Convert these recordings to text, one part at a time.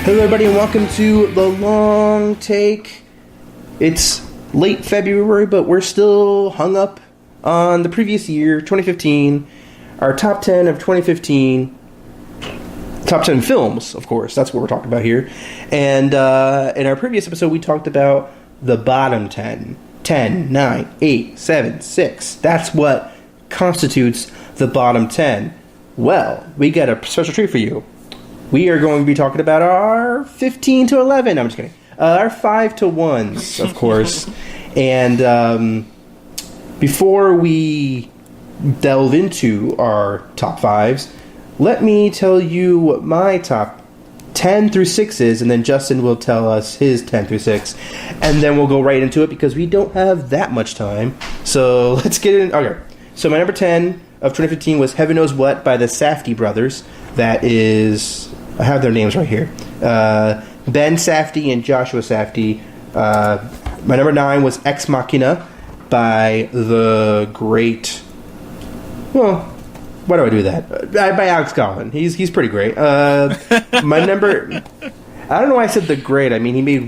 Hello everybody and welcome to The Long Take. It's late February, but we're still hung up on the previous year, 2015. Our top 10 of 2015. Top 10 films, of course. That's what we're talking about here. And in our previous episode, we talked about the bottom 10. 10, 9, 8, 7, 6. That's what constitutes the bottom 10. Well, we got a special treat for you. We are going to be talking about our 15 to 11. I'm just kidding. Our 5 to 1s, of course. And before we delve into our top 5s, let me tell you what my top 10 through 6 is, and then Justin will tell us his 10 through 6. And then we'll go right into it because we don't have that much time. So let's get in. Okay. So my number 10 of 2015 was Heaven Knows What by the Safdie brothers. That is... I have their names right here. Ben Safdie and Joshua Safdie. My number 9 was Ex Machina by the great... Well, why do I do that? By Alex Garland. He's pretty great. My number... I don't know why I said the great. I mean, he made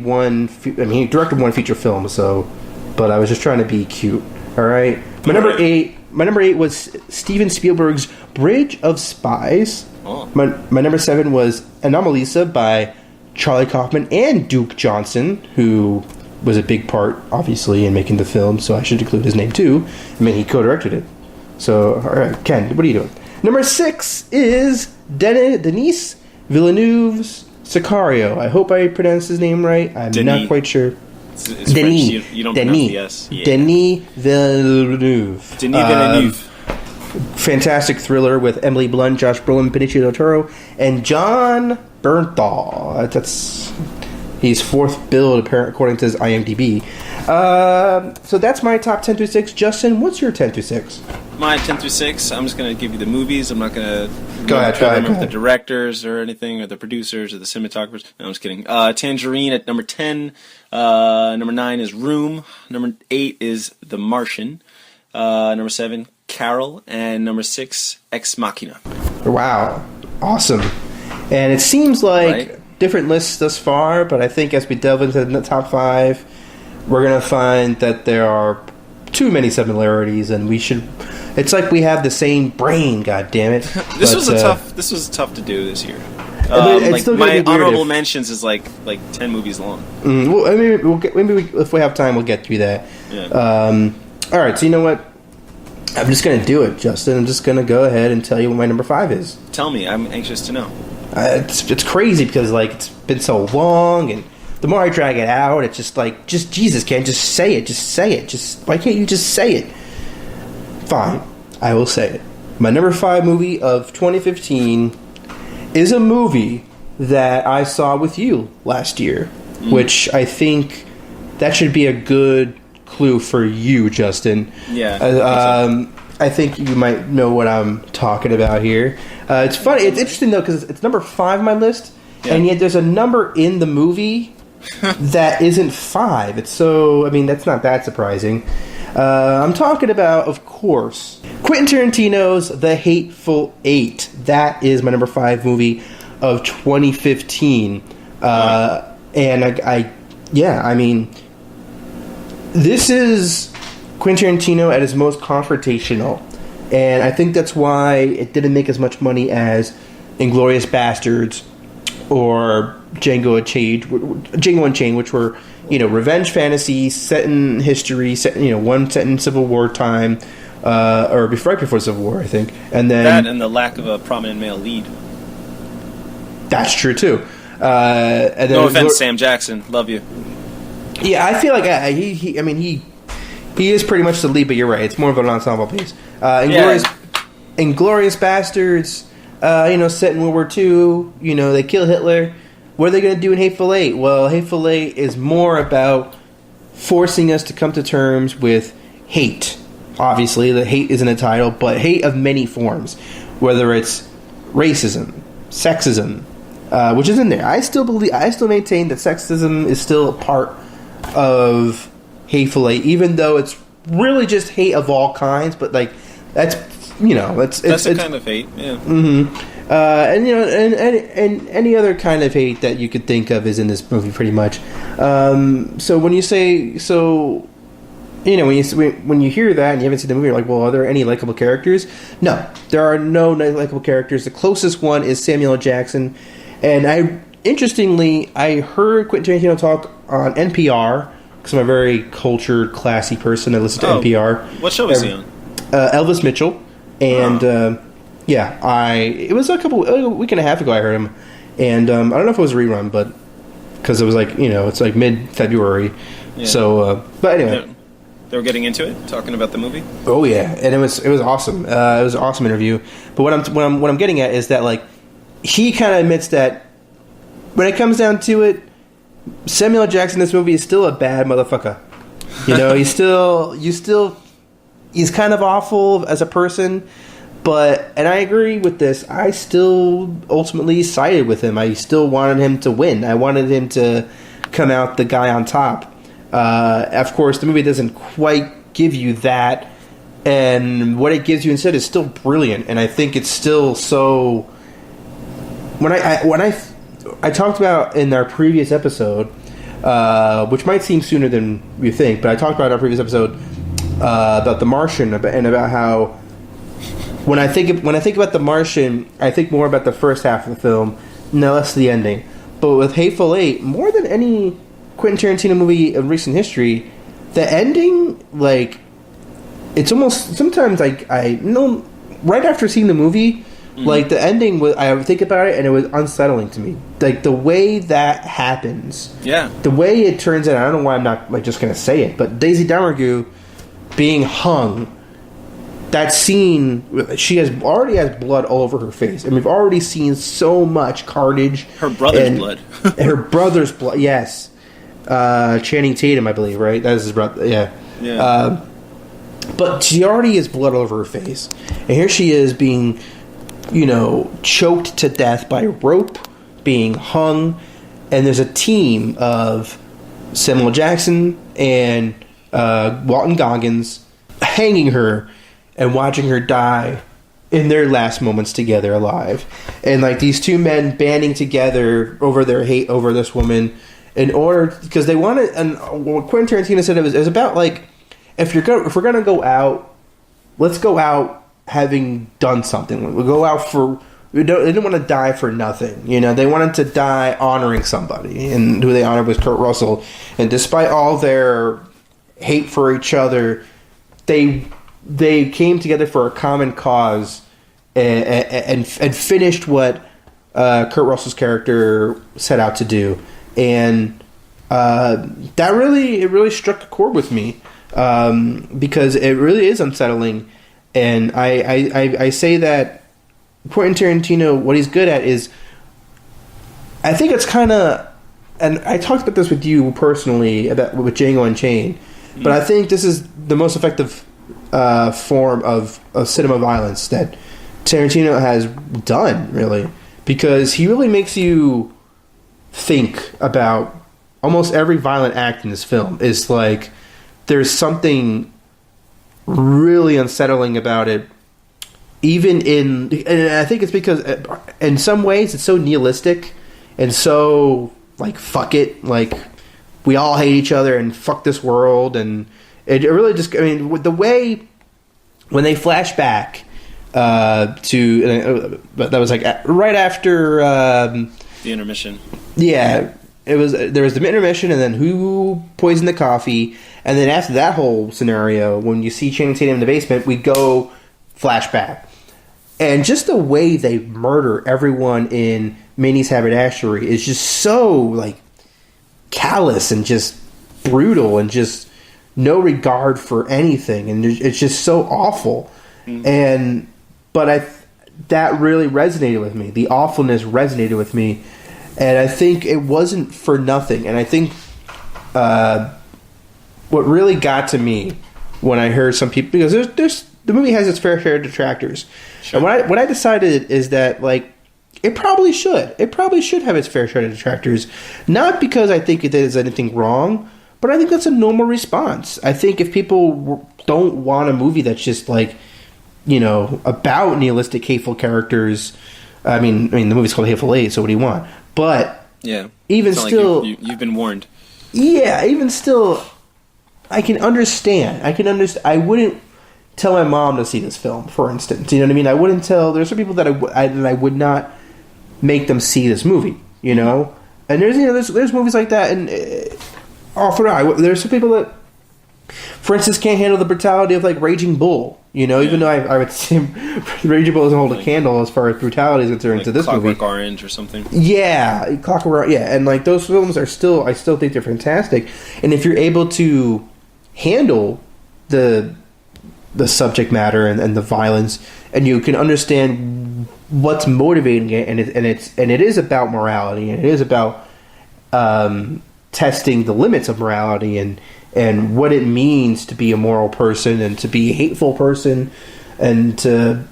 he directed one feature film, so... But I was just trying to be cute. All right? My number 8 was Steven Spielberg's Bridge of Spies. Oh. My number 7 was Anomalisa by Charlie Kaufman and Duke Johnson, who was a big part, obviously, in making the film, so I should include his name, too. I mean, he co-directed it. So, all right, Ken, what are you doing? Number 6 is Denis Villeneuve's Sicario. I hope I pronounced his name right. I'm not quite sure. It's Denis. You don't pronounce the S. Yeah. Denis Villeneuve. Denis Villeneuve. Fantastic thriller with Emily Blunt, Josh Brolin, Benicio del Toro, and John Bernthal. He's fourth billed, according to his IMDb. So that's my top 10 through 6. Justin, what's your 10 through 6? My 10 through 6, I'm just going to give you the movies. I'm not going to go ahead. The directors or anything, or the producers, or the cinematographers. No, I'm just kidding. Tangerine at number 10. Number 9 is Room. Number 8 is The Martian. Number 7, Carol, and number 6, Ex Machina. Wow. Awesome. And it seems like different lists thus far, but I think as we delve into the top 5, we're going to find that there are too many similarities, and we should... It's like we have the same brain, goddammit. This was tough to do this year. My honorable mentions is like 10 movies long. Well, I mean, if we have time, we'll get through that. Yeah. All right, so you know what? I'm just going to do it, Justin. I'm just going to go ahead and tell you what my number 5 is. Tell me. I'm anxious to know. It's crazy because, it's been so long, and the more I drag it out, it's just Jesus, Ken, just say it. Just say it. Why can't you just say it? Fine. I will say it. My number 5 movie of 2015 is a movie that I saw with you last year, which I think that should be a good clue for you, Justin. Yeah. I think you might know what I'm talking about here. It's funny. It's interesting, though, because it's number 5 on my list, and yet there's a number in the movie that isn't 5. That's not that surprising. I'm talking about, of course, Quentin Tarantino's The Hateful Eight. That is my number 5 movie of 2015. This is Quentin Tarantino at his most confrontational, and I think that's why it didn't make as much money as Inglourious Bastards or Django Unchained, which were, revenge fantasy set in history, one set in Civil War time, or right before Civil War, I think, and then that and the lack of a prominent male lead. That's true too. And then no offense, Sam Jackson, love you. Yeah, I feel like He is pretty much the lead, but you're right. It's more of an ensemble piece. Yeah. Inglourious Bastards, set in World War II. They kill Hitler. What are they going to do in Hateful Eight? Well, Hateful Eight is more about forcing us to come to terms with hate. Obviously, the hate isn't a title, but hate of many forms. Whether it's racism, sexism, which is in there. I still maintain that sexism is still a part of Hateful Eight, even though it's really just hate of all kinds. But that's a kind of hate, yeah. Mm-hmm. And any other kind of hate that you could think of is in this movie, pretty much. So when you say when you hear that and you haven't seen the movie, you're like, well, are there any likable characters? No, there are no likable characters. The closest one is Samuel L. Jackson, and interestingly, I heard Quentin Tarantino talk on NPR because I'm a very cultured, classy person. I listen to NPR. What show is he on? Elvis Mitchell, and it was a week and a half ago I heard him, and I don't know if it was a rerun, but because it was it's like mid-February, so but anyway. They were getting into it, talking about the movie. Oh yeah, and it was awesome. It was an awesome interview. But what I'm getting at is that he kind of admits that when it comes down to it, Samuel L. Jackson in this movie is still a bad motherfucker. He's kind of awful as a person. And I agree with this. I still ultimately sided with him. I still wanted him to win. I wanted him to come out the guy on top. Of course, the movie doesn't quite give you that, and what it gives you instead is still brilliant. And I think it's still so. When I talked about in our previous episode, which might seem sooner than you think, but I talked about in our previous episode about The Martian and about how when I think about The Martian, I think more about the first half of the film, no less the ending. But with Hateful Eight, more than any Quentin Tarantino movie of recent history, the ending, it's almost sometimes I know right after seeing the movie, the ending was, I would think about it and it was unsettling to me. The way that happens, the way it turns out. I don't know why I'm not just gonna say it, but Daisy Domergue being hung. That scene, she already has blood all over her face, and we've already seen so much carnage. Her brother's blood. Her brother's blood, yes. Channing Tatum, I believe, right? That is his brother, yeah. But she already has blood all over her face. And here she is being, choked to death by rope, being hung, and there's a team of Samuel Jackson and Walton Goggins hanging her and watching her die in their last moments together alive. And these two men banding together over their hate over this woman in order, because they wanted, and what Quentin Tarantino said, it was about if we're gonna go out, let's go out having done something. We'll go out they didn't want to die for nothing. They wanted to die honoring somebody, and who they honored was Kurt Russell. And despite all their hate for each other, they came together for a common cause and finished what Kurt Russell's character set out to do. And that really struck a chord with me, because it really is unsettling. And I say that Quentin Tarantino, what he's good at is, I think it's kind of, and I talked about this with you personally with Django Unchained, but I think this is the most effective form of cinema violence that Tarantino has done, really, because he really makes you think about almost every violent act in this film. Is there's something really unsettling about it, and I think it's because in some ways it's so nihilistic and so fuck it, we all hate each other and fuck this world. And it really just, with the way when they flash back to that was right after the intermission. Yeah, there was the intermission, and then who poisoned the coffee, and then after that whole scenario, when you see Channing Tatum in the basement, we go flashback, and just the way they murder everyone in Minnie's Haberdashery is just so callous and just brutal and just no regard for anything, and it's just so awful. But that really resonated with me. The awfulness resonated with me, and I think it wasn't for nothing. And I think what really got to me when I heard some people, because there's the movie has its fair share of detractors, and what I decided is that like it probably should have its fair share of detractors, not because I think there's anything wrong, but I think that's a normal response. I think if people don't want a movie that's just like, you know, about nihilistic, hateful characters. I mean, the movie's called Hateful Eight, so what do you want? But yeah, even still, like you've been warned. Yeah, even still, I can understand. I wouldn't tell my mom to see this film, for instance. You know what I mean? I wouldn't tell. There's some people that I would not make them see this movie. You know, and there's movies like that, and there's some people that, for instance, can't handle the brutality of like Raging Bull. You know, even though I would say Raging Bull doesn't hold a candle as far as brutality is concerned to this movie. Clockwork Orange or something. Yeah, Clockwork. Yeah, and like those films I still think they're fantastic. And if you're able to handle the subject matter and the violence, and you can understand what's motivating it, and it is about morality, and it is about testing the limits of morality and what it means to be a moral person and to be a hateful person, and to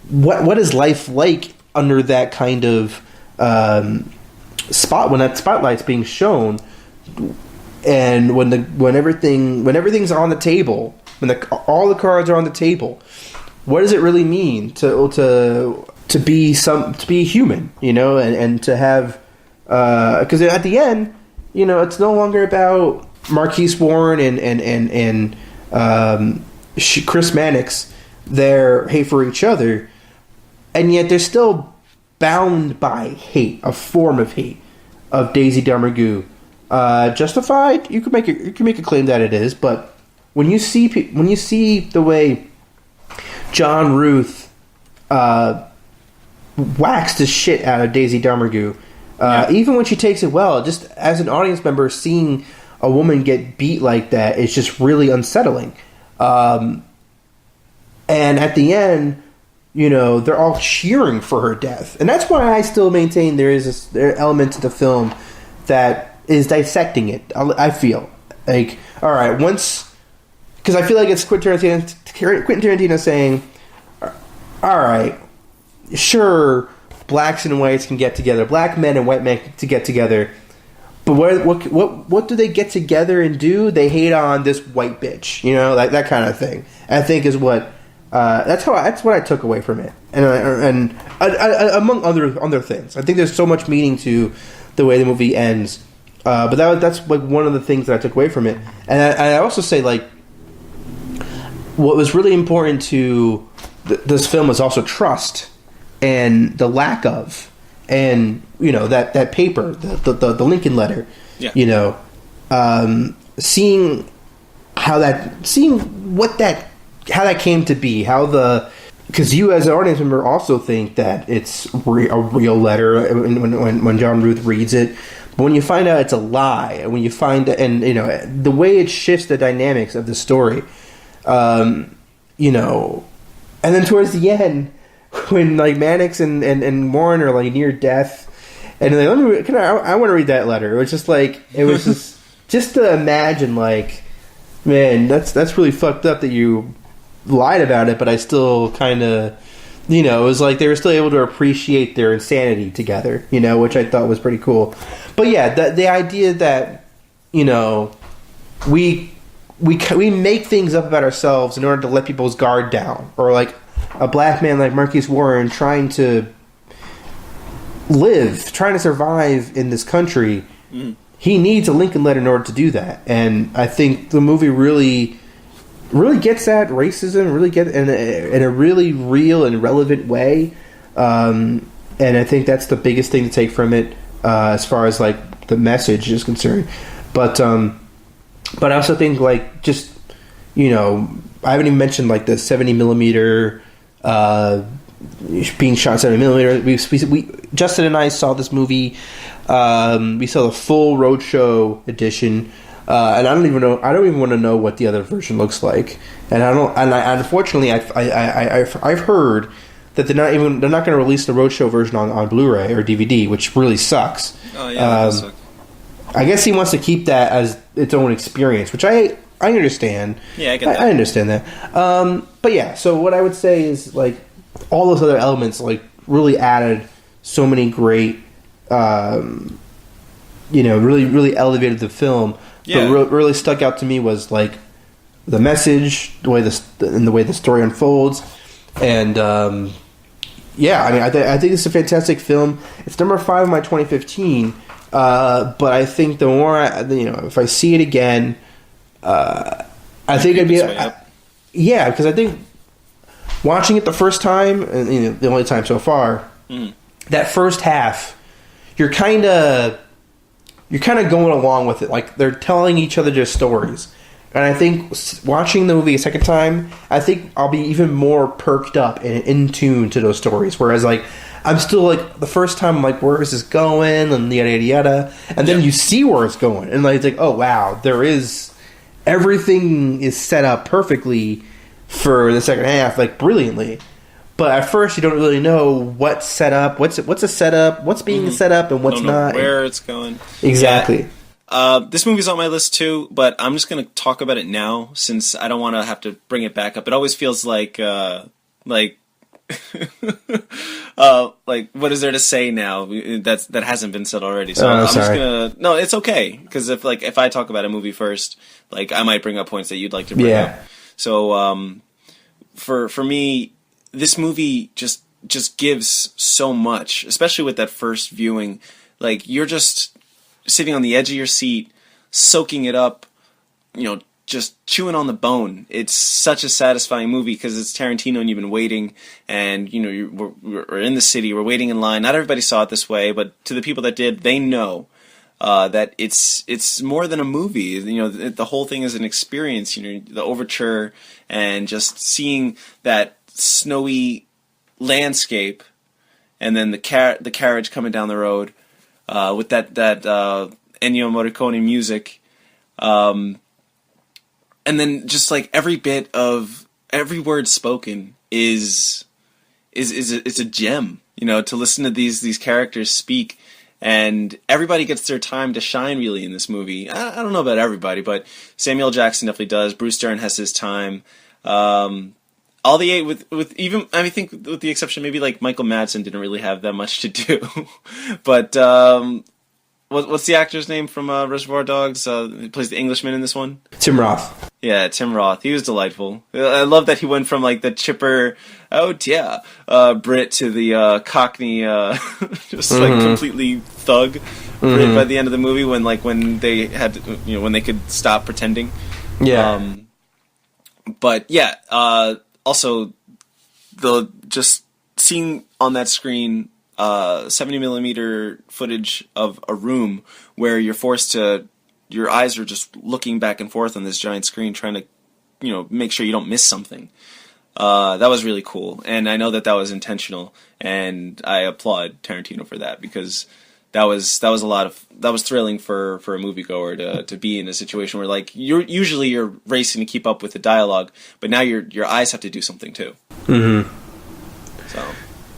what is life like under that kind of when that spotlight's being shown, and when everything's on the table, when all the cards are on the table, what does it really mean to be a human, you know, and to have because at the end, you know, it's no longer about Marquise Warren and Chris Mannix, their hate for each other, and yet they're still bound by hate, a form of hate of Daisy Darmagou. Justified? You can make a claim that it is, but when you see the way John Ruth waxed the shit out of Daisy Darmagou, even when she takes it well, just as an audience member, seeing a woman get beat like that is just really unsettling. And at the end, you know, they're all cheering for her death. And that's why I still maintain there is an element to the film that is dissecting it. I feel like, all right, because I feel like it's Quentin Tarantino saying, all right, sure, blacks and whites can get together, black men and white men to get together, but what do they get together and do? They hate on this white bitch, you know, like that kind of thing. I think is what that's what I took away from it, and among other things. I think there's so much meaning to the way the movie ends, but that's like one of the things that I took away from it. And I also say, like, what was really important to this film was also trust, and the lack of, and you know that paper, the Lincoln letter, yeah. You know, seeing how that came to be, because you as an audience member also think that it's a real letter when John Ruth reads it, but when you find out it's a lie, and when you find, and you know the way it shifts the dynamics of the story, you know, and then towards the end, when like Mannix and Warren are like near death, and they're like, I want to read that letter. It was just like, it was just to imagine, like, man, that's really fucked up that you lied about it, but I still kind of, you know, it was like they were still able to appreciate their insanity together, you know, which I thought was pretty cool. But yeah, the idea that, you know, we make things up about ourselves in order to let people's guard down, or like a black man like Marquise Warren trying to survive in this country. He needs a Lincoln letter in order to do that, and I think the movie really gets at racism, really get in a really real and relevant way, and I think that's the biggest thing to take from it, as far as like the message is concerned. But I also think, like, just, you know, I haven't even mentioned like the 70 millimeter being shot 70 millimeter. We Justin and I saw this movie. We saw the full roadshow edition. and I don't even know. I don't even want to know what the other version looks like. And I don't. And unfortunately, I've heard that they're not going to release the Roadshow version on Blu-ray or DVD, which really sucks. Oh yeah, that does suck. I guess he wants to keep that as its own experience, which I understand. Yeah, I get that. I understand that. But yeah, so what I would say is like all those other elements like really added so many great, really elevated the film. Yeah. But really stuck out to me was like the message, the way the story unfolds, and yeah, I mean, I think it's a fantastic film. It's number 5 in my 2015. But I think the more if I see it again, I think it'd be because I think watching it the first time and the only time so far, that first half, you're kind of going along with it, like they're telling each other their stories. And I think watching the movie a second time, I think I'll be even more perked up and in tune to those stories. Whereas like I'm still like the first time I'm like, where is this going? And yada yada yada. And then you see where it's going, and like it's like, oh wow, everything is set up perfectly for the second half, like brilliantly. But at first, you don't really know what's set up, what's a setup, what's being set up, and what's not, where it's going. Exactly. Yeah. This movie's on my list too, but I'm just going to talk about it now since I don't want to have to bring it back up. It always feels like like what is there to say now that hasn't been said already? So I'm just gonna. No, it's okay because if I talk about a movie first, like I might bring up points that you'd like to bring up. So for me, this movie just gives so much, especially with that first viewing. Like you're just sitting on the edge of your seat, soaking it up, just chewing on the bone. It's such a satisfying movie because it's Tarantino and you've been waiting, and we're in the city, we're waiting in line. Not everybody saw it this way, but to the people that did, they know that it's more than a movie. The whole thing is an experience. The overture and just seeing that snowy landscape, and then the carriage coming down the road with that Ennio Morricone music. And then just like every word spoken is a gem, to listen to these characters speak, and everybody gets their time to shine really in this movie. I don't know about everybody, but Samuel Jackson definitely does. Bruce Dern has his time. All the eight with even, I think with the exception maybe like Michael Madsen didn't really have that much to do, but what's the actor's name from Reservoir Dogs? He plays the Englishman in this one. Tim Roth. Yeah, Tim Roth. He was delightful. I love that he went from like the chipper, Brit to the Cockney, just like completely thug Brit by the end of the movie when they had to, when they could stop pretending. Yeah. But yeah, also just seeing on that screen 70mm footage of a room where you're forced to, your eyes are just looking back and forth on this giant screen trying to, make sure you don't miss something. That was really cool. And I know that was intentional, and I applaud Tarantino for that because that was thrilling for a moviegoer to be in a situation where like you're racing to keep up with the dialogue, but now your eyes have to do something too. Mm-hmm. So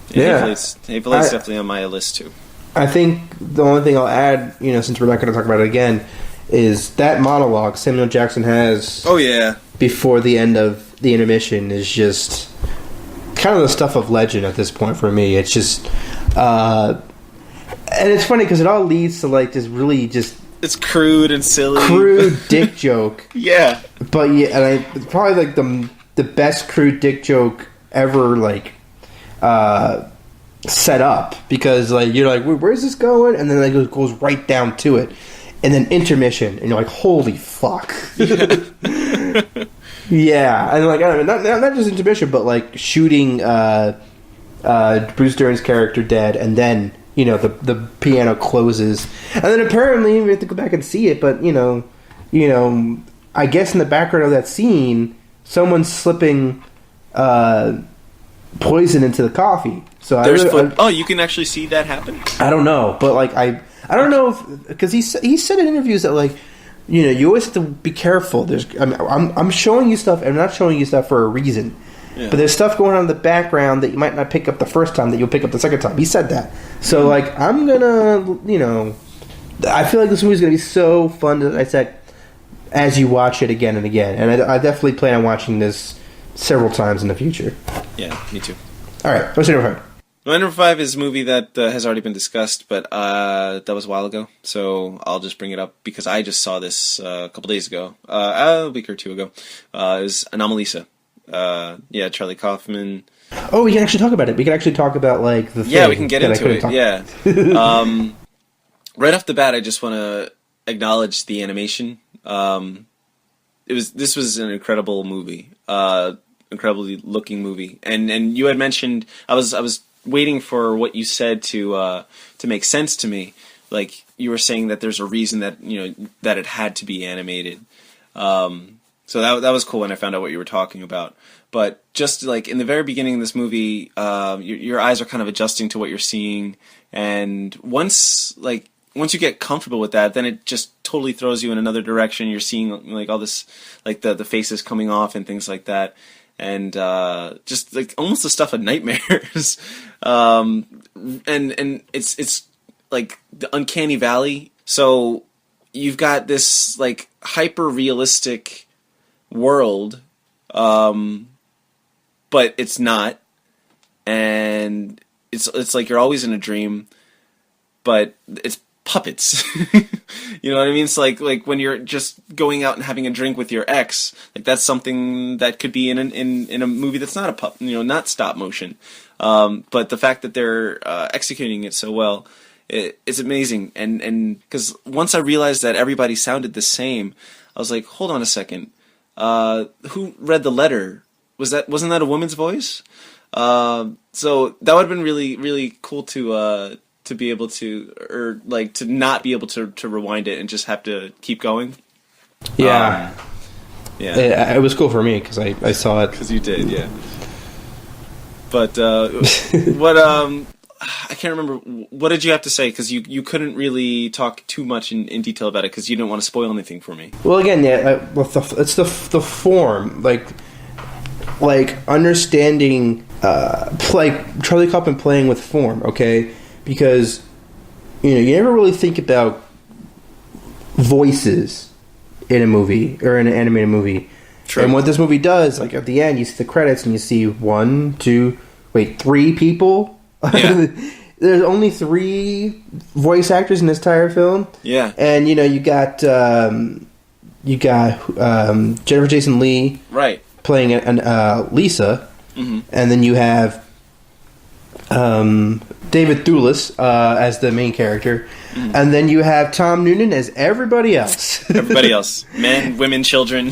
yeah, Hateful Eight's definitely on my list too. I think the only thing I'll add, since we're not going to talk about it again, is that monologue Samuel Jackson has. Oh yeah. Before the end of the intermission is just kind of the stuff of legend at this point for me. It's just, and it's funny because it all leads to like this really just. It's crude and silly. Crude dick joke. Yeah. But yeah, and it's probably like the best crude dick joke ever. Like. Set up because like you're like where's this going, and then like it goes right down to it, and then intermission, and you're like holy fuck. Yeah, and like I don't know, not just intermission, but like shooting Bruce Dern's character dead, and then the piano closes, and then apparently we have to go back and see it, but I guess in the background of that scene, someone's slipping poison into the coffee. So you can actually see that happen? I don't know, but like I don't know if because he said in interviews that like you always have to be careful. I'm showing you stuff, and I'm not showing you stuff for a reason. Yeah. But there's stuff going on in the background that you might not pick up the first time that you'll pick up the second time. He said that. So, like, I'm gonna, I feel like this movie's gonna be so fun to dissect as you watch it again and again. And I definitely plan on watching this several times in the future. Yeah, me too. All right, what's your number 5? My number 5 is a movie that has already been discussed, but that was a while ago, so I'll just bring it up because I just saw this a couple days ago, a week or two ago. It was Anomalisa. Charlie Kaufman. Oh, we can actually talk about it. We can actually talk about, like, the thing. Yeah, we can get into it, yeah. Right off the bat, I just want to acknowledge the animation. This was an incredible movie. Incredibly looking movie. And you had mentioned, I was waiting for what you said to make sense to me. Like, you were saying that there's a reason that that it had to be animated. So that was cool when I found out what you were talking about. But just like in the very beginning of this movie, your eyes are kind of adjusting to what you're seeing, and once you get comfortable with that, then it just totally throws you in another direction. You're seeing like all this, like the faces coming off and things like that. And just like almost the stuff of nightmares, and it's like the uncanny valley. So you've got this like hyper realistic world, but it's not, and it's like you're always in a dream, but it's puppets. You know what I mean? It's like when you're just going out and having a drink with your ex, like that's something that could be in a movie that's not not stop motion. But the fact that they're executing it so well, it's amazing. And because once I realized that everybody sounded the same, I was like, hold on a second. Who read the letter? Wasn't that a woman's voice? So that would have been really, really cool to be able to, or like to not be able to rewind it and just have to keep going. Yeah. It was cool for me because I saw it. Because you did, yeah. But what I can't remember. What did you have to say? Because you couldn't really talk too much in detail about it because you didn't want to spoil anything for me. Well, again, it's the form, like understanding, like Charlie Kaufman playing with form, okay? Because you never really think about voices in a movie or in an animated movie. True. And what this movie does, like at the end, you see the credits and you see 3 people. Yeah. There's only 3 voice actors in this entire film. Yeah. And you got Jennifer Jason Leigh, right, playing Lisa, mm-hmm. and then you have David Thewlis as the main character, mm-hmm. and then you have Tom Noonan as everybody else. Everybody else, men, women, children.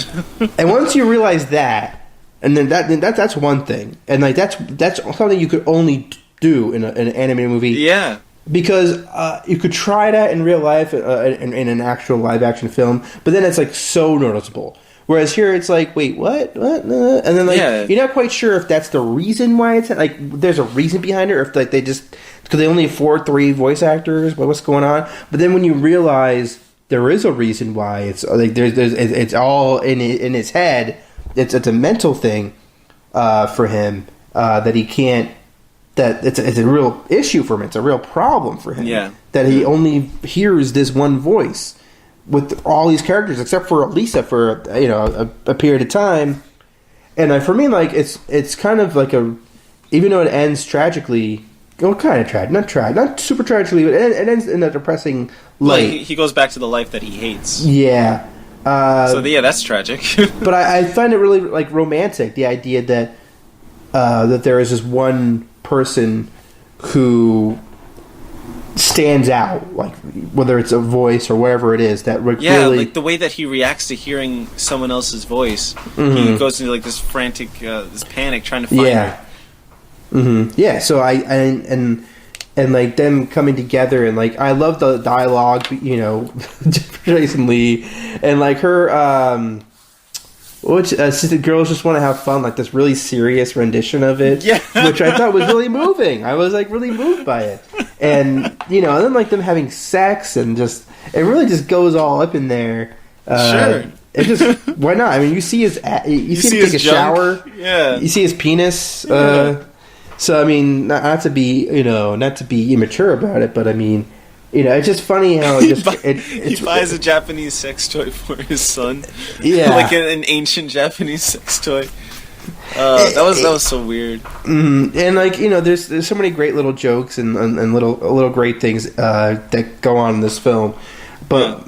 And once you realize that, and then that's one thing, and like that's something you could only do in an animated movie. Yeah. Because you could try that in real life in an actual live action film, but then it's like so noticeable. Whereas here it's like, wait, what? And then like you're not quite sure if that's the reason why it's like there's a reason behind it, or if like they just because they only afford 3 voice actors. What's going on? But then when you realize there is a reason why, it's like it's all in his head. It's a mental thing for him that he can't. That it's a real issue for him. It's a real problem for him. Yeah. That he only hears this one voice with all these characters, except for Lisa for a period of time. And for me, like it's kind of like even though it ends tragically, kind of not super tragically, but it ends in a depressing light. Like he goes back to the life that he hates. Yeah. That's tragic. But I find it really like romantic, the idea that there is this one person who stands out, like whether it's a voice or whatever it is that really, like the way that he reacts to hearing someone else's voice. Mm-hmm. He goes into like this frantic, this panic trying to find her. Mm-hmm. Yeah. So and like them coming together, and like I love the dialogue, Jason Leigh and like her. Which the girls just want to have fun, like this really serious rendition of it, which I thought was really moving. I was like really moved by it, and and then like them having sex and just it really just goes all up in there. Sure. It just why not? I mean, you see you see him take a shower. Yeah. You see his penis. Yeah. So I mean, not to be immature about it, but I mean, it's just funny how he buys a Japanese sex toy for his son. Yeah, like an ancient Japanese sex toy. That was so weird. And there's so many great little jokes and little great things that go on in this film, but. Yeah.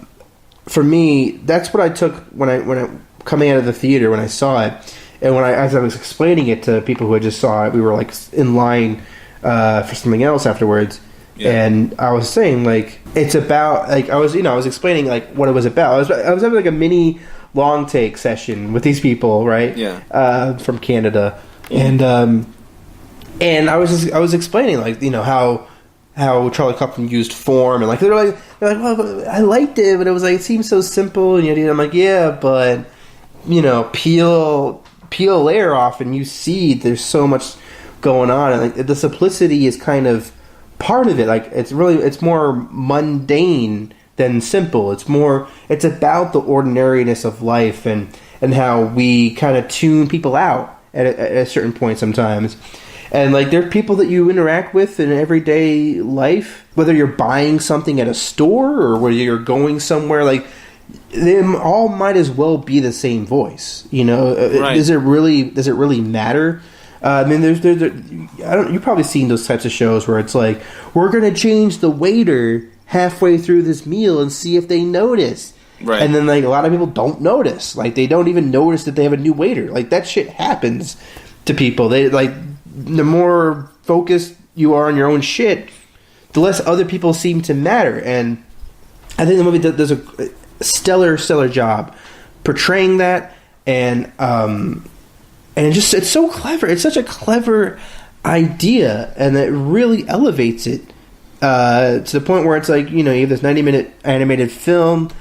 For me, that's what I took when I coming out of the theater when I saw it, and as I was explaining it to people who had just saw it, we were like in line for something else afterwards, and I was saying like it's about like I was explaining like what it was about. I was having like a mini long take session with these people, right? Yeah. From Canada, and I was explaining like how Charlie Kaufman used form, and like they're like, well, I liked it, but it was like it seemed so simple, and I'm like, yeah, but peel a layer off, and you see there's so much going on, and like the simplicity is kind of part of it. Like it's more mundane than simple. It's about the ordinariness of life and how we kind of tune people out at a certain point sometimes. And like there are people that you interact with in everyday life, whether you're buying something at a store or whether you're going somewhere, like them all might as well be the same voice. Right. Does it really matter? I mean, you've probably seen those types of shows where it's like, we're going to change the waiter halfway through this meal and see if they notice. Right. And then like a lot of people don't notice. Like they don't even notice that they have a new waiter. Like that shit happens to people. They like. The more focused you are on your own shit, the less other people seem to matter. And I think the movie does a stellar job portraying that. And it's so clever. It's such a clever idea, and it really elevates it to the point where it's like you have this 90-minute animated film.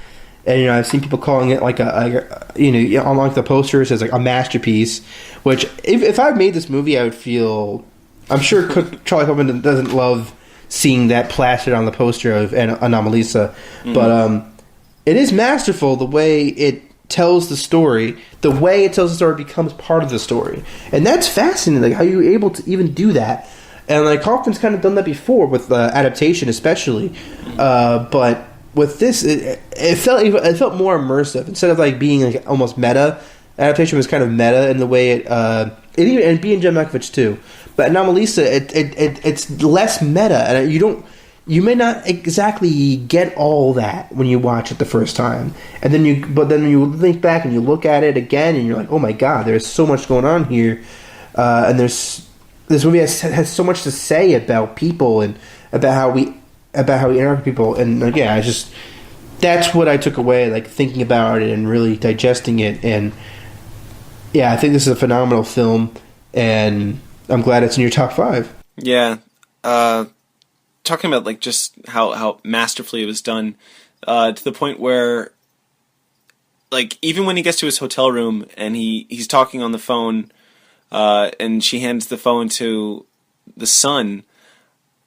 And I've seen people calling it like on like the poster it says like a masterpiece. Which if I made this movie, I would feel. I'm sure Charlie Kaufman doesn't love seeing that plastered on the poster of Anomalisa, but it is masterful the way it tells the story. The way it tells the story becomes part of the story, and that's fascinating. Like how you're able to even do that. And like Kaufman's kind of done that before with adaptation, especially, but. With this, it felt more immersive instead of like being like almost meta. Adaptation was kind of meta in the way it even and being John Malkovich too. But Anomalisa, it's less meta, and you may not exactly get all that when you watch it the first time, and then you think back and you look at it again, and you're like, oh my god, there's so much going on here, and this movie has so much to say about people and about how we interact with people, and that's what I took away, like thinking about it and really digesting it. And I think this is a phenomenal film, and I'm glad it's in your top 5. Yeah, talking about like just how masterfully it was done, to the point where, like, even when he gets to his hotel room and he's talking on the phone, and she hands the phone to the son.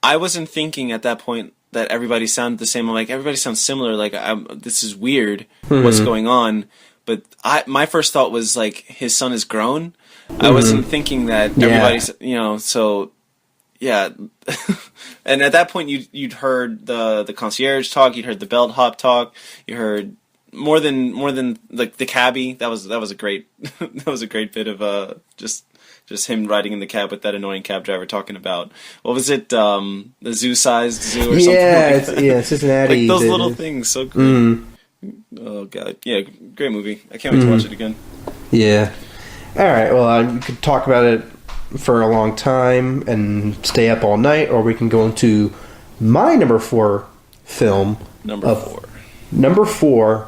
I wasn't thinking at that point that everybody sounded the same. I'm like, everybody sounds similar. Like, this is weird. What's going on? But my first thought was like, his son is grown. I wasn't thinking that everybody's, so yeah. And at that point, you'd heard the concierge talk. You'd heard the bellhop talk. You heard more than like the cabbie. That was a great that was a great bit of just him riding in the cab with that annoying cab driver talking about, what was it, the zoo-sized zoo or something like that. Cincinnati. Like those little things, so great. Oh, God. Yeah, great movie. I can't wait to watch it again. Yeah. All right, well, we could talk about it for a long time and stay up all night, or we can go into my number 4 film. Number 4. Number 4.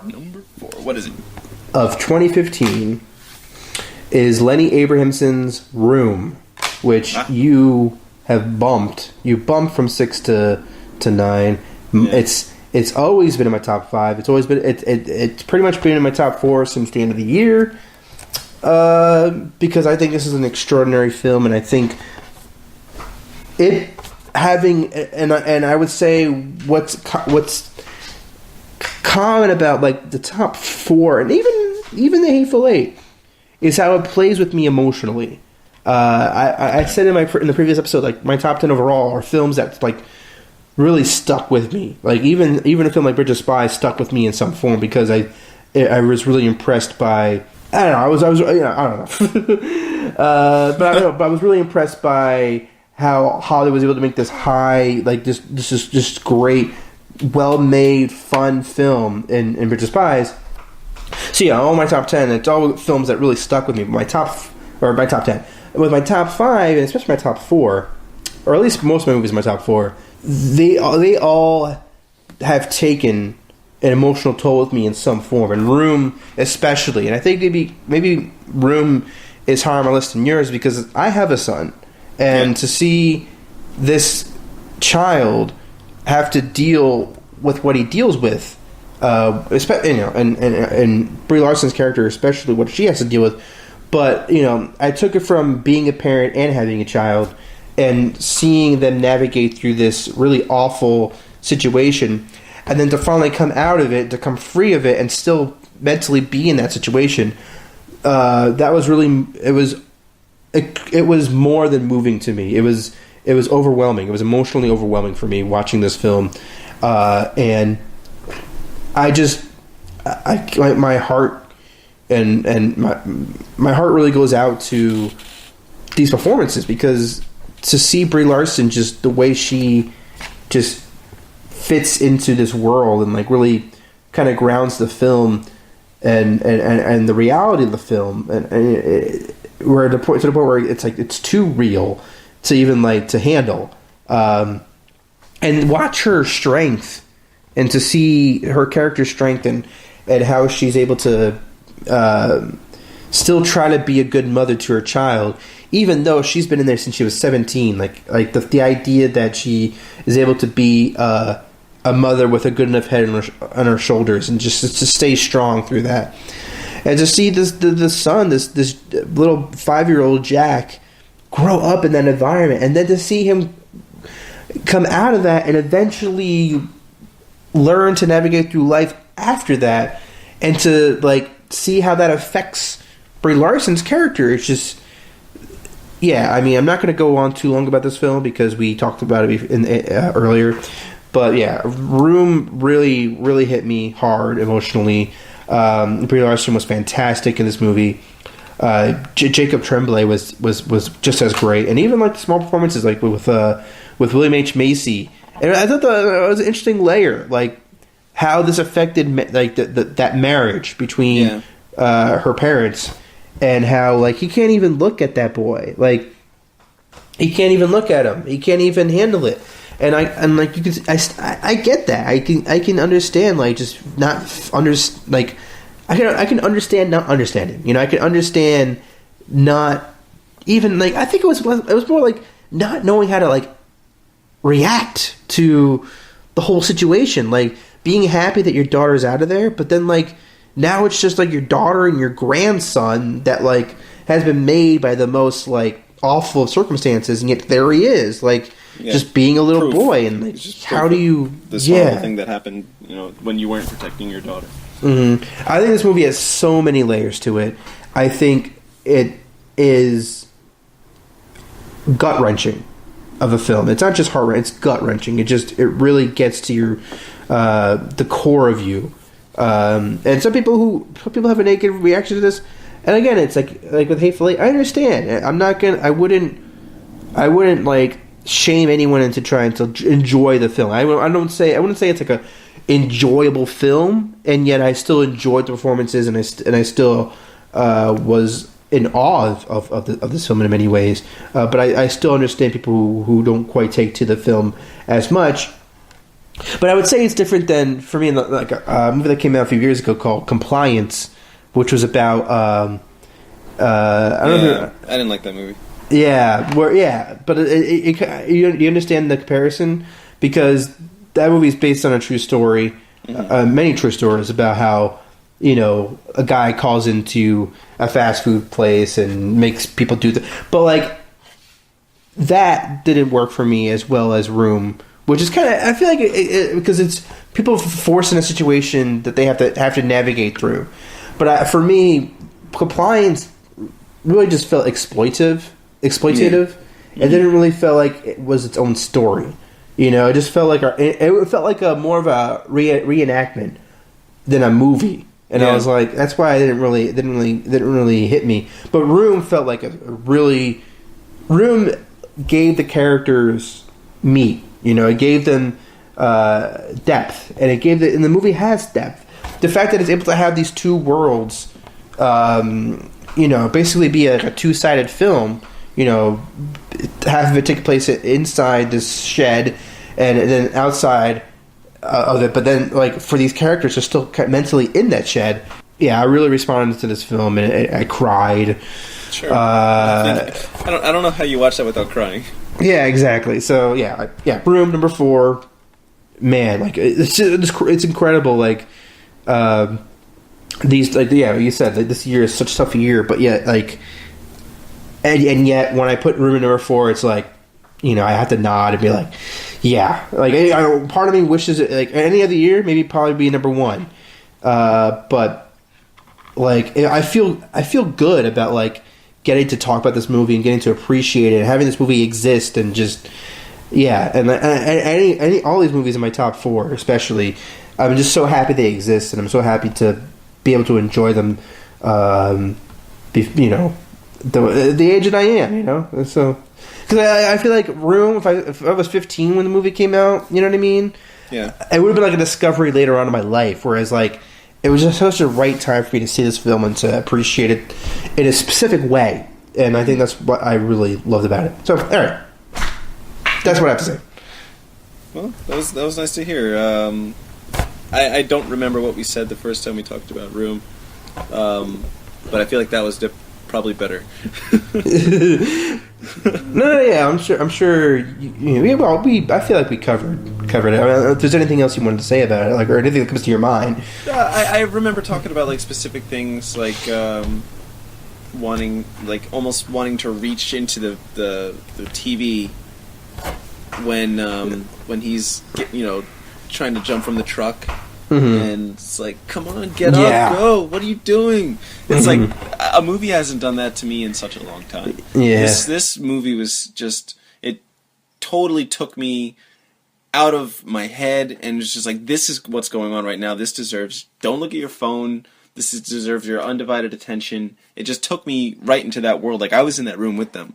What is it? Of 2015. Is Lenny Abrahamson's Room, which you have bumped. You bumped from 6 to 9. Yeah. It's always been in my top 5. It's always been it's pretty much been in my top 4 since the end of the year. Because I think this is an extraordinary film, and I think it having and I would say what's comment about like the top 4 and even the Hateful Eight is how it plays with me emotionally. I said in the previous episode, like my top 10 overall are films that like really stuck with me. Like even a film like Bridge of Spies stuck with me in some form because I was really impressed by. I don't know. I was I don't know. But I was really impressed by how Hollywood was able to make this high, like this great, well-made, fun film in Bridge of Spies. So yeah, all my top 10, it's all films that really stuck with me. My top 10. With my top 5, and especially my top 4, or at least most of my movies in my top 4, they all have taken an emotional toll with me in some form, and Room especially. And I think maybe Room is higher on my list than yours because I have a son, and to see this child have to deal with what he deals with, and Brie Larson's character, especially what she has to deal with. But I took it from being a parent and having a child, and seeing them navigate through this really awful situation, and then to finally come out of it, to come free of it, and still mentally be in that situation. That was really it was more than moving to me. It was overwhelming. It was emotionally overwhelming for me watching this film, and my heart and my heart really goes out to these performances, because to see Brie Larson, just the way she just fits into this world and like really kind of grounds the film and the reality of the film, and we're to the point where it's like it's too real to even like to handle, and watch her strength, and to see her character's strength and how she's able to still try to be a good mother to her child, even though she's been in there since she was 17. Like the idea that she is able to be a mother with a good enough head on her shoulders, and just to stay strong through that, and to see the son, this little 5-year-old Jack, grow up in that environment, and then to see him come out of that and eventually learn to navigate through life after that, and to like see how that affects Brie Larson's character. It's just, yeah. I mean, I'm not going to go on too long about this film because we talked about it earlier. But yeah, Room really, really hit me hard emotionally. Brie Larson was fantastic in this movie. Jacob Tremblay was just as great, and even like the small performances, like with William H. Macy. And I thought that was an interesting layer, like how this affected like that marriage between her parents, and how like he can't even look at that boy, like he can't even look at him, he can't even handle it. And like you can, I get that. I can understand, like, just not like I can understand not understanding. I can understand not even like, I think it was more like not knowing how to like react to the whole situation, like being happy that your daughter's out of there, but then like now it's just like your daughter and your grandson that like has been made by the most like awful of circumstances, and yet there he is, like. Yeah. Just being a little boy, and like, how do you? This horrible thing that happened, when you weren't protecting your daughter. Mm-hmm. I think this movie has so many layers to it. I think it is gut wrenching of a film. It's not just heart wrenching; it's gut wrenching. It really gets to your the core of you. And some people have a negative reaction to this. And again, it's like with Hateful Eight. I understand. I wouldn't like shame anyone into trying to enjoy the film. I wouldn't say it's like a enjoyable film, and yet I still enjoyed the performances, and I still was in awe of this film in many ways. But I still understand people who don't quite take to the film as much. But I would say it's different than, for me, like a movie that came out a few years ago called Compliance, which was about I didn't like that movie. Yeah, but you understand the comparison, because that movie is based on a true story, many true stories about how a guy calls into a fast food place and makes people do but like that didn't work for me as well as Room, which is kind of, I feel like because it's people forced in a situation that they have to navigate through. But for me, Compliance really just felt exploitative. It didn't really feel like it was its own story. You know, it just felt like it felt like a more of a reenactment than a movie. And I was like, that's why it didn't really hit me. But Room felt like Room gave the characters meat. You know, it gave them depth, and and the movie has depth. The fact that it's able to have these two worlds, you know, basically be like a two-sided film. You know, half of it take place inside this shed, and then outside of it. But then, like, for these characters, are still mentally in that shed. Yeah, I really responded to this film, and I cried. Sure. I don't know how you watch that without crying. Yeah, exactly. So yeah. Room number 4. Man, like it's incredible. Like these, like you said, like, this year is such a tough year, but yet like, and yet when I put Room number 4, it's like, you know, I have to nod and be like, yeah. Like part of me wishes it, like any other year, maybe probably be number 1. But like I feel good about like getting to talk about this movie and getting to appreciate it and having this movie exist and just and any all these movies in my top 4 especially, I'm just so happy they exist, and I'm so happy to be able to enjoy them, you know, the age that I am, you know. So because I feel like Room, if I was 15 when the movie came out, you know what I mean, it would have been like a discovery later on in my life, whereas like it was just such a right time for me to see this film and to appreciate it in a specific way. And I think that's what I really loved about it. So, all right. That's what I have to say. Well, that was nice to hear. I don't remember what we said the first time we talked about Room. But I feel like that was probably better. No, yeah, I'm sure. I feel like we covered it. I mean, if there's anything else you wanted to say about it, like, or anything that comes to your mind. I remember talking about like specific things, like almost wanting to reach into the TV when he's trying to jump from the truck. Mm-hmm. And it's like, come on, get up, go. What are you doing? It's like a movie hasn't done that to me in such a long time. Yeah. This movie was just, it totally took me out of my head, and it's just like, this is what's going on right now. This deserves, don't look at your phone. This deserves your undivided attention. It just took me right into that world. Like I was in that room with them,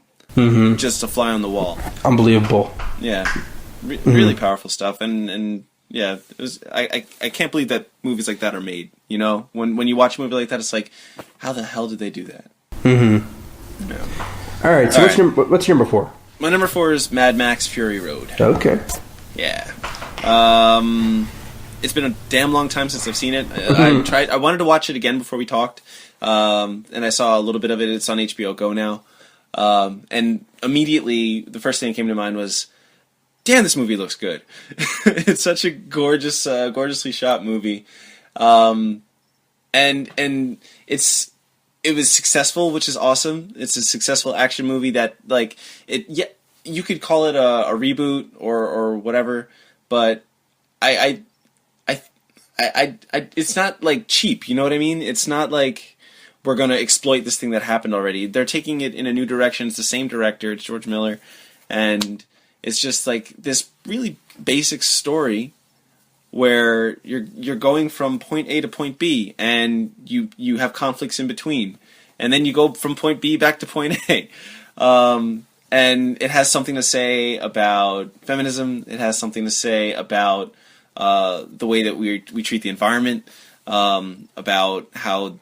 just a fly on the wall. Unbelievable. Yeah. Really powerful stuff. And yeah, it was. I can't believe that movies like that are made. You know, when you watch a movie like that, it's like, how the hell did they do that? Mm-hmm. Yeah. All right. So what's your number 4? My number 4 is Mad Max: Fury Road. Okay. Yeah. It's been a damn long time since I've seen it. I wanted to watch it again before we talked, and I saw a little bit of it. It's on HBO Go now, and immediately the first thing that came to mind was, damn, this movie looks good. It's such a gorgeously shot movie. And it was successful, which is awesome. It's a successful action movie that, like, you could call it a reboot or whatever, but I it's not like cheap, you know what I mean? It's not like we're going to exploit this thing that happened already. They're taking it in a new direction. It's the same director, it's George Miller, and it's just like this really basic story where you're going from point A to point B, and you have conflicts in between, and then you go from point B back to point A. And it has something to say about feminism. It has something to say about the way that we treat the environment, about how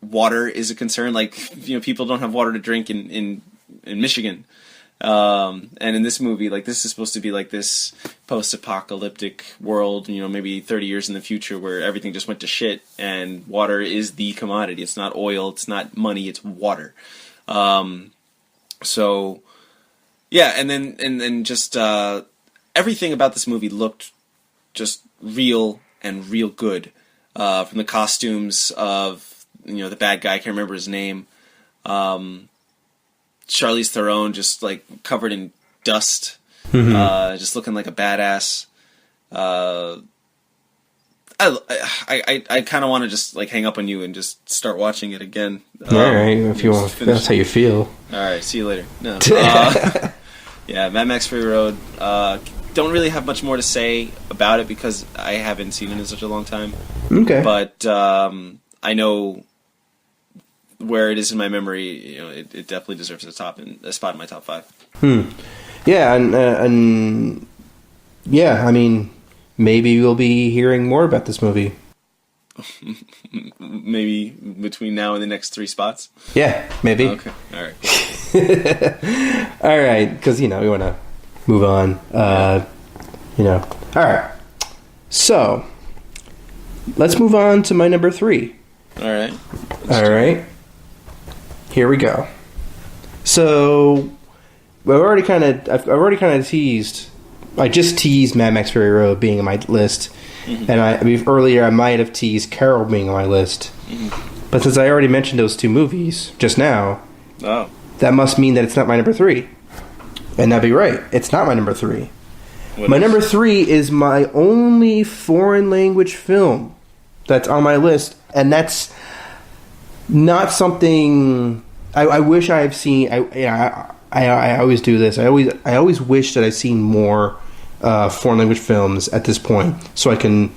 water is a concern. Like people don't have water to drink in Michigan. And in this movie, like, this is supposed to be like this post-apocalyptic world, maybe 30 years in the future, where everything just went to shit and water is the commodity. It's not oil, it's not money, it's water. So yeah, and then just everything about this movie looked just real and real good. From the costumes of the bad guy, I can't remember his name. Charlize Theron just like covered in dust, just looking like a badass. I kind of want to just like hang up on you and just start watching it again. All right, if you want, that's how you feel. All right, see you later. No, yeah, Mad Max Fury Road. Don't really have much more to say about it because I haven't seen it in such a long time. Okay, but I know where it is in my memory. You know, it definitely deserves a spot in my top 5. Yeah, and yeah, I mean, maybe we'll be hearing more about this movie. Maybe between now and the next 3 spots? Yeah, maybe. Okay, all right. All right, because, we want to move on. All right. So, let's move on to my number 3. All right. All right. Here we go. So, I've already kind of teased. I just teased Mad Max Fury Road being on my list, and earlier I might have teased Carol being on my list, but since I already mentioned those 2 movies just now, that must mean that it's not my number 3, and that'd be right. It's not my number 3. My number 3 is my only foreign language film that's on my list, and that's not something I wish I have seen. I always do this. I always wish that I've seen more foreign language films at this point, so I can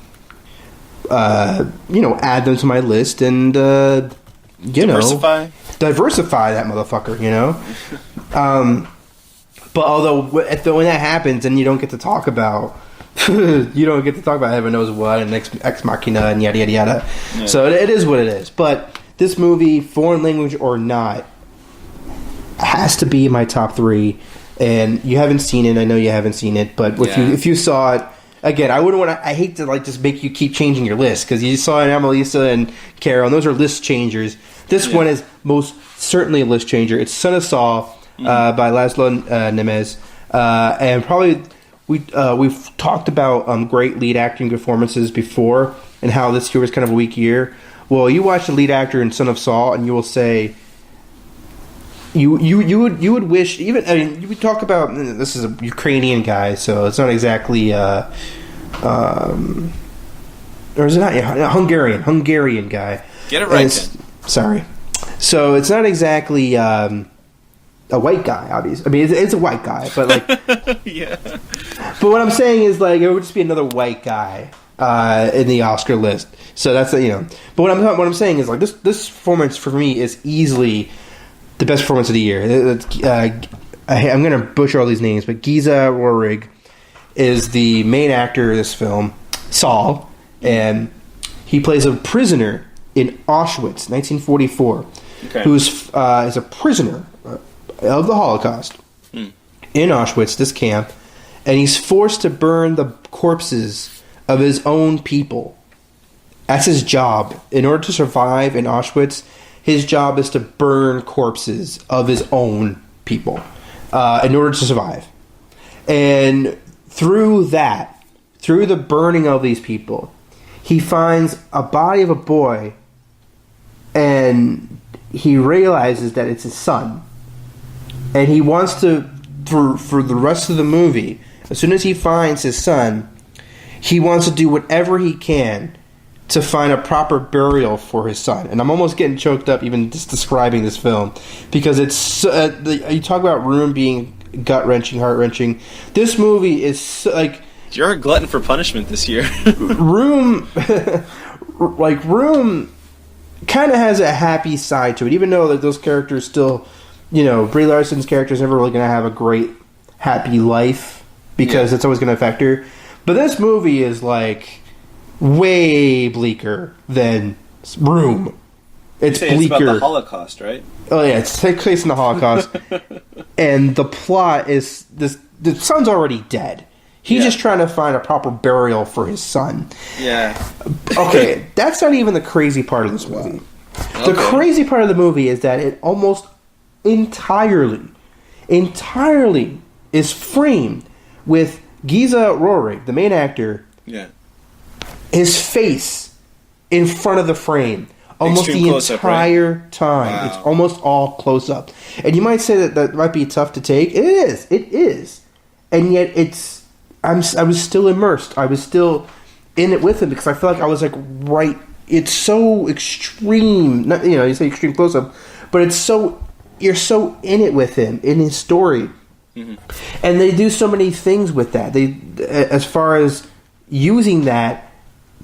add them to my list and diversify that motherfucker. But although when that happens and you don't get to talk about heaven knows what and Ex Machina and yada yada yada. Yeah. So it is what it is. But this movie, foreign language or not, has to be in my top 3. And you haven't seen it. I know you haven't seen it, but if you saw it, again, I wouldn't want to. I hate to just make you keep changing your list because you saw Anomalisa and Carol, and those are list changers. This one is most certainly a list changer. It's Son of Saul by Laszlo Nemes, and probably we've talked about great lead acting performances before and how this year was kind of a weak year. Well, you watch the lead actor in Son of Saul, and you will say. You would wish even you would talk about this is a Ukrainian guy, so it's not exactly or is it not a Hungarian guy? Get it right. Sorry, so it's not exactly a white guy. Obviously, I mean it's a white guy, but like yeah. But what I'm saying is like it would just be another white guy in the Oscar list. So that's But what I'm saying is like this performance for me is easily the best performance of the year. I'm going to butcher all these names, but Giza Rohrig is the main actor of this film, Saul, and he plays a prisoner in Auschwitz, 1944, who is a prisoner of the Holocaust in Auschwitz, this camp, and he's forced to burn the corpses of his own people. That's his job. In order to survive in Auschwitz, his job is to burn corpses of his own people in order to survive. And through the burning of these people, he finds a body of a boy and he realizes that it's his son. And he wants to, for the rest of the movie, as soon as he finds his son, he wants to do whatever he can to find a proper burial for his son. And I'm almost getting choked up even just describing this film because it's you talk about Room being gut-wrenching, heart-wrenching. This movie is like you're a glutton for punishment this year. Room kind of has a happy side to it, even though those characters still, Brie Larson's character is never really going to have a great happy life because it's always going to affect her. But this movie is like way bleaker than Room. It's bleaker. It's about the Holocaust, right? Oh yeah, it takes place in the Holocaust, and the plot is this: the son's already dead. He's just trying to find a proper burial for his son. Yeah. Okay, that's not even the crazy part of this movie. Okay. The crazy part of the movie is that it almost entirely is framed with Giza Rohrig, the main actor. Yeah. His face in front of the frame almost the entire time. Wow. It's almost all close up. And you might say that might be tough to take. It is. and yet I was still immersed. I was still in it with him because I felt like I was like right. It's so extreme. Not, you say extreme close up, but you're so in it with him in his story, and they do so many things with that. They as far as using that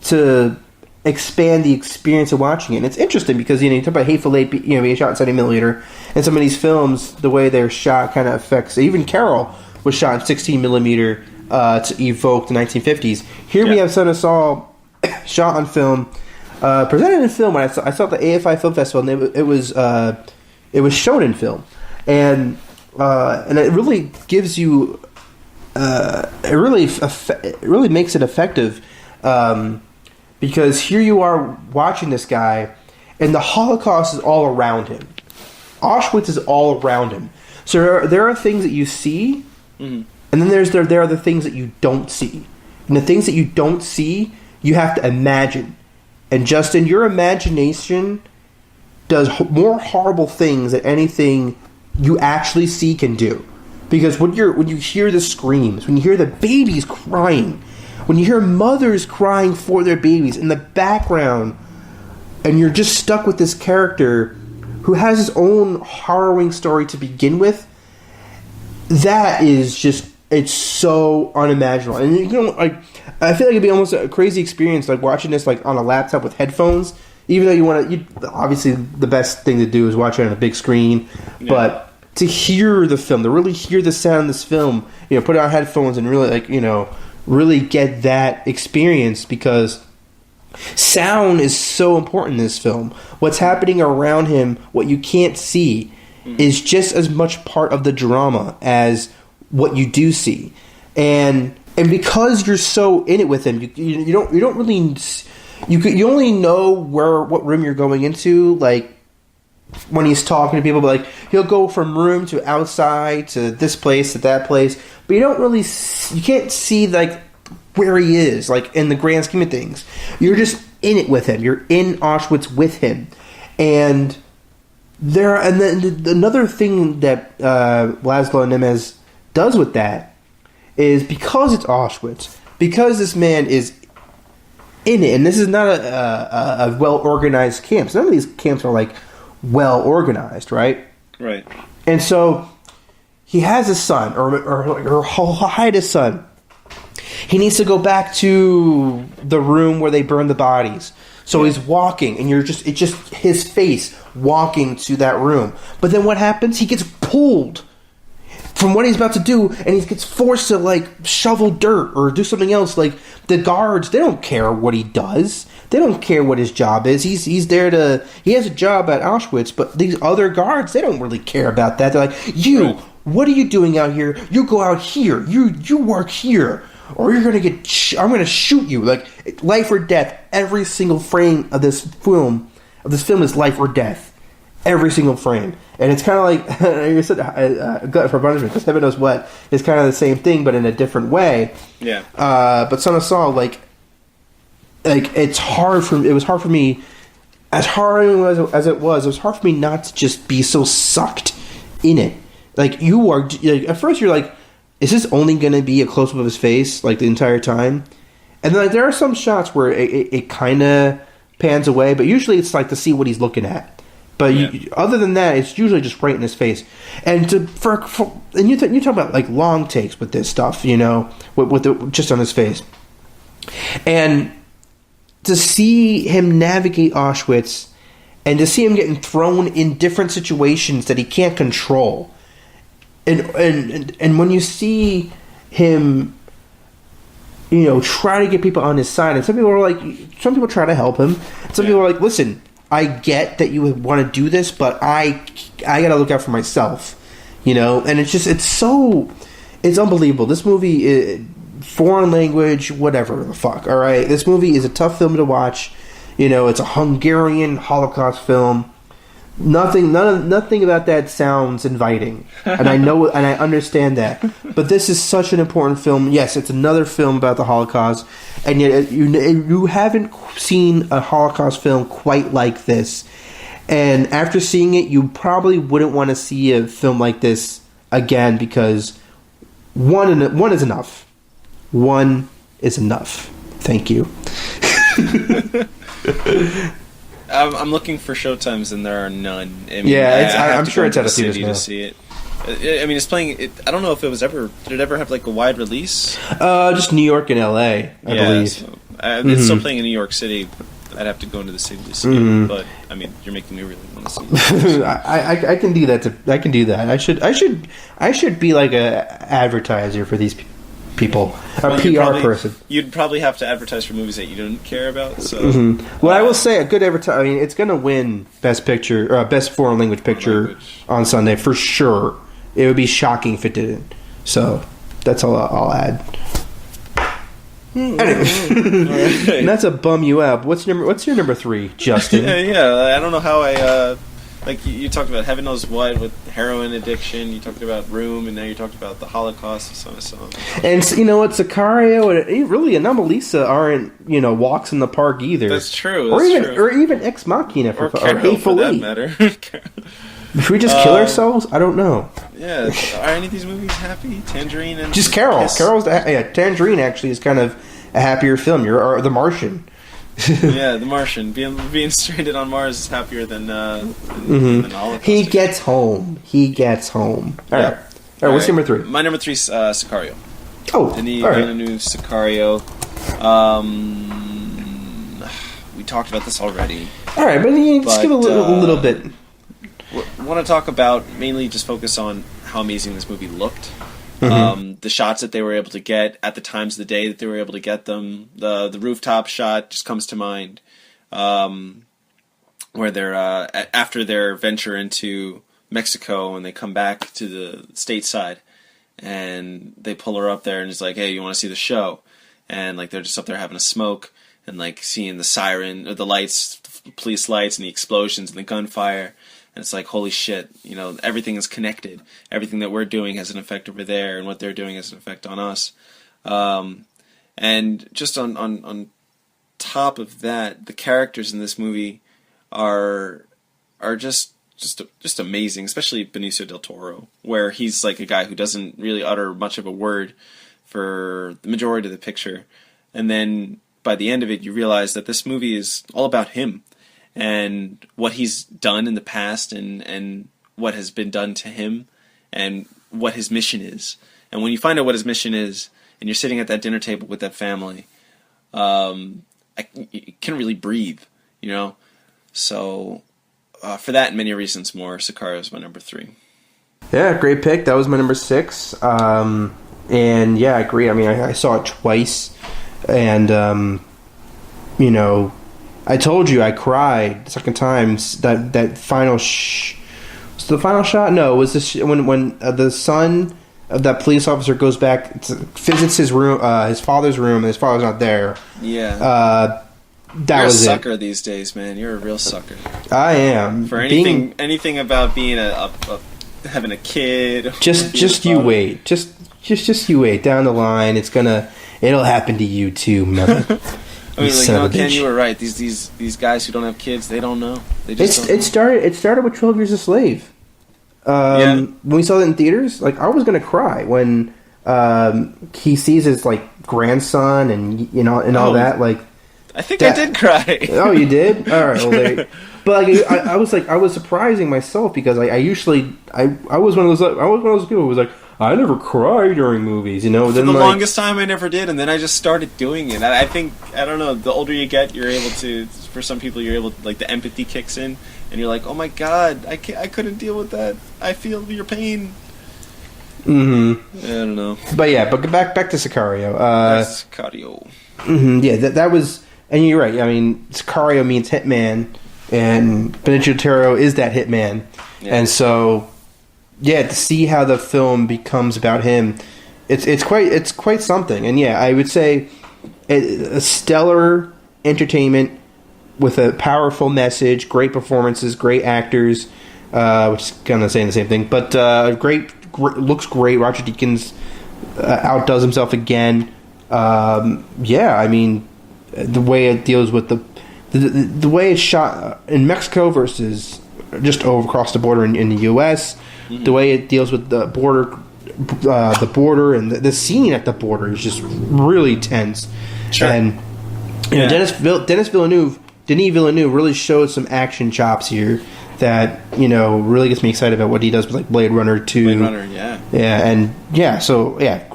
to expand the experience of watching it. And it's interesting because you talk about Hateful Eight, being shot in 70mm, and some of these films, the way they're shot kind of affects. Even Carol was shot in 16mm to evoke the 1950s. Here we have Son of Saul shot on film, presented in film. When I saw at the AFI Film Festival, and it was shown in film, and it really gives you, it really makes it effective. Because here you are watching this guy, and the Holocaust is all around him. Auschwitz is all around him. So there are things that you see, and then there are the things that you don't see. And the things that you don't see, you have to imagine. And Justin, your imagination does more horrible things than anything you actually see can do. Because when you hear the screams, when you hear the babies crying, when you hear mothers crying for their babies in the background, and you're just stuck with this character who has his own harrowing story to begin with, that is just, it's so unimaginable. And I feel like it'd be almost a crazy experience, like watching this like on a laptop with headphones. Even though obviously the best thing to do is watch it on a big screen, but to hear the film, to really hear the sound of this film, put it on headphones and really really get that experience, because sound is so important in this film. What's happening around him, what you can't see, is just as much part of the drama as what you do see. And because you're so in it with him, you don't really, you only know what room you're going into, like when he's talking to people, but like he'll go from room to outside to this place to that place, but you can't see like where he is, like in the grand scheme of things. You're just in it with him. You're in Auschwitz with him, and then another thing that Laszlo Nemes does with that is, because it's Auschwitz, because this man is in it, and this is not a well organized camp. Some of these camps are like well organized, right? Right. And so he has a son, or he'll hide his son. He needs to go back to the room where they burned the bodies. So he's walking, and it's just his face walking to that room. But then what happens? He gets pulled from what he's about to do, and he gets forced to like shovel dirt or do something else. Like the guards, they don't care what he does. They don't care what his job is. He's there to. He has a job at Auschwitz, but these other guards, they don't really care about that. They're like, you, what are you doing out here? You go out here. You work here, or you're gonna get. I'm gonna shoot you. Like life or death. Every single frame of this film is life or death. Every single frame. And it's kind of like, you said, gut for punishment, because heaven knows what is kind of the same thing, but in a different way. Yeah. But Son of Saul, like it was hard for me, as hard as it was hard for me not to just be so sucked in it. Like you are, like, at first you're like, is this only going to be a close up of his face like the entire time? And then like, there are some shots where it kind of pans away, but usually it's like to see what he's looking at. But other than that, it's usually just right in his face. And you talk about like long takes with this stuff, with just on his face, and to see him navigate Auschwitz, and to see him getting thrown in different situations that he can't control, and when you see him, try to get people on his side, and some people try to help him, some people are like, listen, I get that you would want to do this, but I gotta look out for myself, and it's unbelievable. This movie, foreign language, whatever the fuck, alright? This movie is a tough film to watch. It's a Hungarian Holocaust film. Nothing about that sounds inviting, and I know, and I understand that. But this is such an important film. Yes, it's another film about the Holocaust, and yet you haven't seen a Holocaust film quite like this. And after seeing it, you probably wouldn't want to see a film like this again, because One is enough. One is enough. Thank you. I'm looking for showtimes and there are none. I mean, yeah, I'm to sure go it's to out the of theaters city now. to see it. I mean, it's playing. I don't know if it was ever. Did it ever have like a wide release? Just New York and L.A. I believe. So, it's still playing in New York City. I'd have to go into the city to see it. But I mean, you're making me really want to see it. I can do that. I can do that. I should be like a advertiser for these people, PR person. You'd probably have to advertise for movies that you don't care about. So, Well, I will say a good advertise. I mean, it's going to win Best Picture, Best Foreign Language Picture on Sunday for sure. It would be shocking if it didn't. So that's all I'll add. Anyway, not to bum you out. What's your number 3, Justin? yeah. I don't know how I. Like you talked about heaven knows what with heroin addiction. You talked about Room, and now you talked about the Holocaust. So. And you know what, Sicario and really Anomalisa aren't walks in the park either. That's true. Or even Ex Machina or Hateful for that matter. Should we just kill ourselves? I don't know. Yeah, are any of these movies happy? Tangerine and just Carol. Tangerine actually is kind of a happier film. Or The Martian. Yeah, The Martian. Being stranded on Mars is happier than the Holocaust. He gets home. All right. What's number 3? My number 3 is Sicario. Oh, Denis all right. Villeneuve, Sicario. We talked about this already. All right, but just give a little bit. Want to talk about mainly just focus on how amazing this movie looked. The shots that they were able to get at the times of the day that they were able to get them. The rooftop shot just comes to mind, where they're after their venture into Mexico and they come back to the stateside, and they pull her up there and it's like, hey, you want to see the show? And like they're just up there having a smoke and like seeing the siren or the lights, the police lights, and the explosions and the gunfire. And it's like, holy shit, everything is connected. Everything that we're doing has an effect over there, and what they're doing has an effect on us. And just on top of that, the characters in this movie are just amazing, especially Benicio del Toro, where he's like a guy who doesn't really utter much of a word for the majority of the picture. And then by the end of it, you realize that this movie is all about him. And what he's done in the past and what has been done to him and what his mission is. And when you find out what his mission is and you're sitting at that dinner table with that family, you can't really breathe, So for that and many reasons more, Sicario is my number 3. Yeah, great pick. That was my number 6. And yeah, I agree. I mean, I saw it twice. And, I told you I cried the second time. That final was the final shot? No, it was when the son of that police officer goes back visits his room, his father's room, and his father's not there. Yeah. You're a sucker these days, man. You're a real sucker. I am. For anything about being having a kid. Just you wait. Just you wait. Down the line, it'll happen to you too, man. I mean, Ken, you were right. These guys who don't have kids, they don't know. They just don't know. It started with 12 Years a Slave. When we saw that in theaters, like I was gonna cry when he sees his like grandson and all that. Like, I think I did cry. Oh, you did? All right. Well, but like, I was surprising myself because I usually I was one of those people who was like, I never cry during movies, For the longest time, I never did, and then I just started doing it. I think, I don't know, the older you get, you're able to, for some people, you're able to, like, the empathy kicks in, and you're like, oh my god, I couldn't deal with that. I feel your pain. Mm-hmm. I don't know. But yeah, back to Sicario. Sicario. Mm-hmm, yeah, that was, and you're right, I mean, Sicario means hitman, and Benicio del Toro is that hitman, and so... Yeah, to see how the film becomes about him, it's quite something. And yeah, I would say a stellar entertainment with a powerful message, great performances, great actors, which is kind of saying the same thing. But great, looks great. Roger Deakins outdoes himself again. Yeah, I mean the way it deals with the way it's shot in Mexico versus just over across the border in the U.S. Mm-hmm. The way it deals with the border the border, and the scene at the border is just really tense. Sure. And Denis Villeneuve really showed some action chops here that really gets me excited about what he does with like Blade Runner 2. Blade Runner,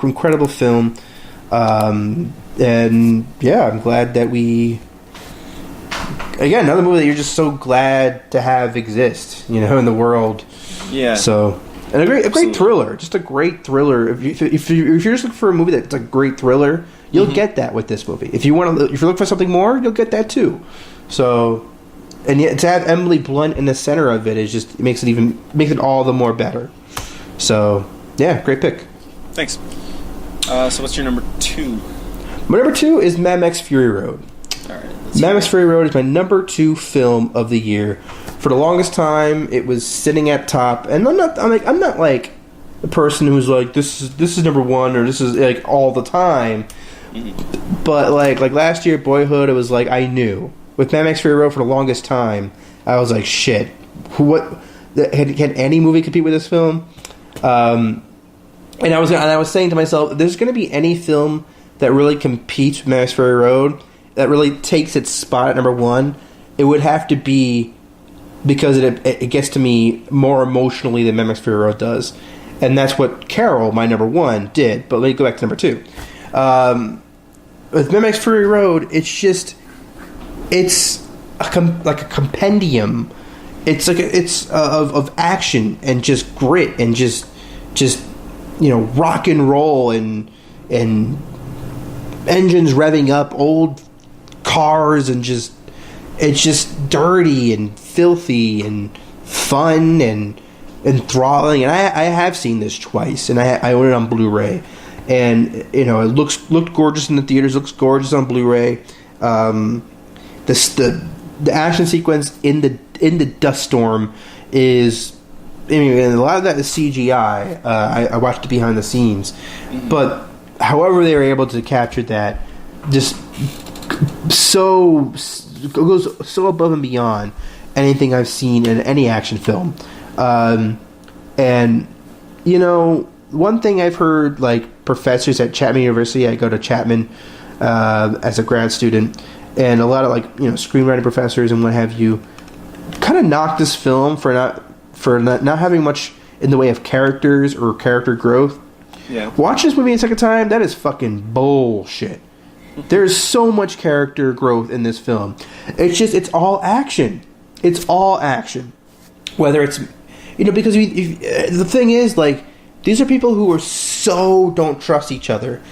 Incredible film. I'm glad that we. Again, another movie that you're just so glad to have exist, in the world. Yeah. So, and a great thriller, just a great thriller. If you're just looking for a movie that's a great thriller, you'll get that with this movie. If you're looking for something more, you'll get that too. So, and yet to have Emily Blunt in the center of it makes it all the more better. So, yeah, great pick. Thanks. So, what's your number 2? My number 2 is Mad Max Fury Road. All right. Mad Max Fury Road is my number 2 film of the year. For the longest time, it was sitting at top, and I'm not like the person who's like this is number 1 or this is like all the time. Mm-hmm. But like last year, Boyhood, it was like I knew with Mad Max Fury Road for the longest time, I was like shit. Can any movie compete with this film? And I was saying to myself, if there's going to be any film that really competes with Mad Max Fury Road, that really takes its spot at number 1, it would have to be because it gets to me more emotionally than Mad Max Fury Road does. And that's what Carol, my number 1, did. But let me go back to number 2. With Mad Max Fury Road, it's like a compendium. It's like of action and just grit and just rock and roll and engines revving up, old cars, and it's just dirty and filthy and fun and enthralling. And I have seen this twice, and I own it on Blu-ray, and it looked gorgeous in the theaters, looks gorgeous on Blu-ray. The action sequence in the dust storm is, and a lot of that is CGI. I watched it behind the scenes, but however they were able to capture that, just goes so above and beyond anything I've seen in any action film. And one thing I've heard, like professors at Chapman University, I go to Chapman as a grad student, and a lot of screenwriting professors and what have you, kind of knock this film for not having much in the way of characters or character growth. Yeah. Watch this movie a second time, that is fucking bullshit. There's so much character growth in this film. It's all action. It's all action. Whether it's, because the thing is, these are people who don't trust each other.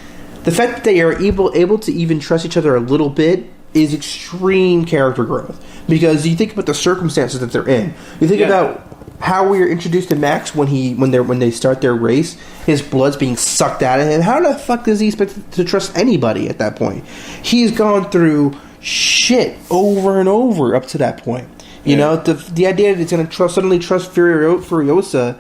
The fact that they are able to even trust each other a little bit is extreme character growth. Because you think about the circumstances that they're in. You think about how we are introduced to Max when they start their race. His blood's being sucked out of him. How the fuck does he expect to trust anybody at that point? He's gone through shit over and over up to that point. The idea that he's going to suddenly trust Furiosa.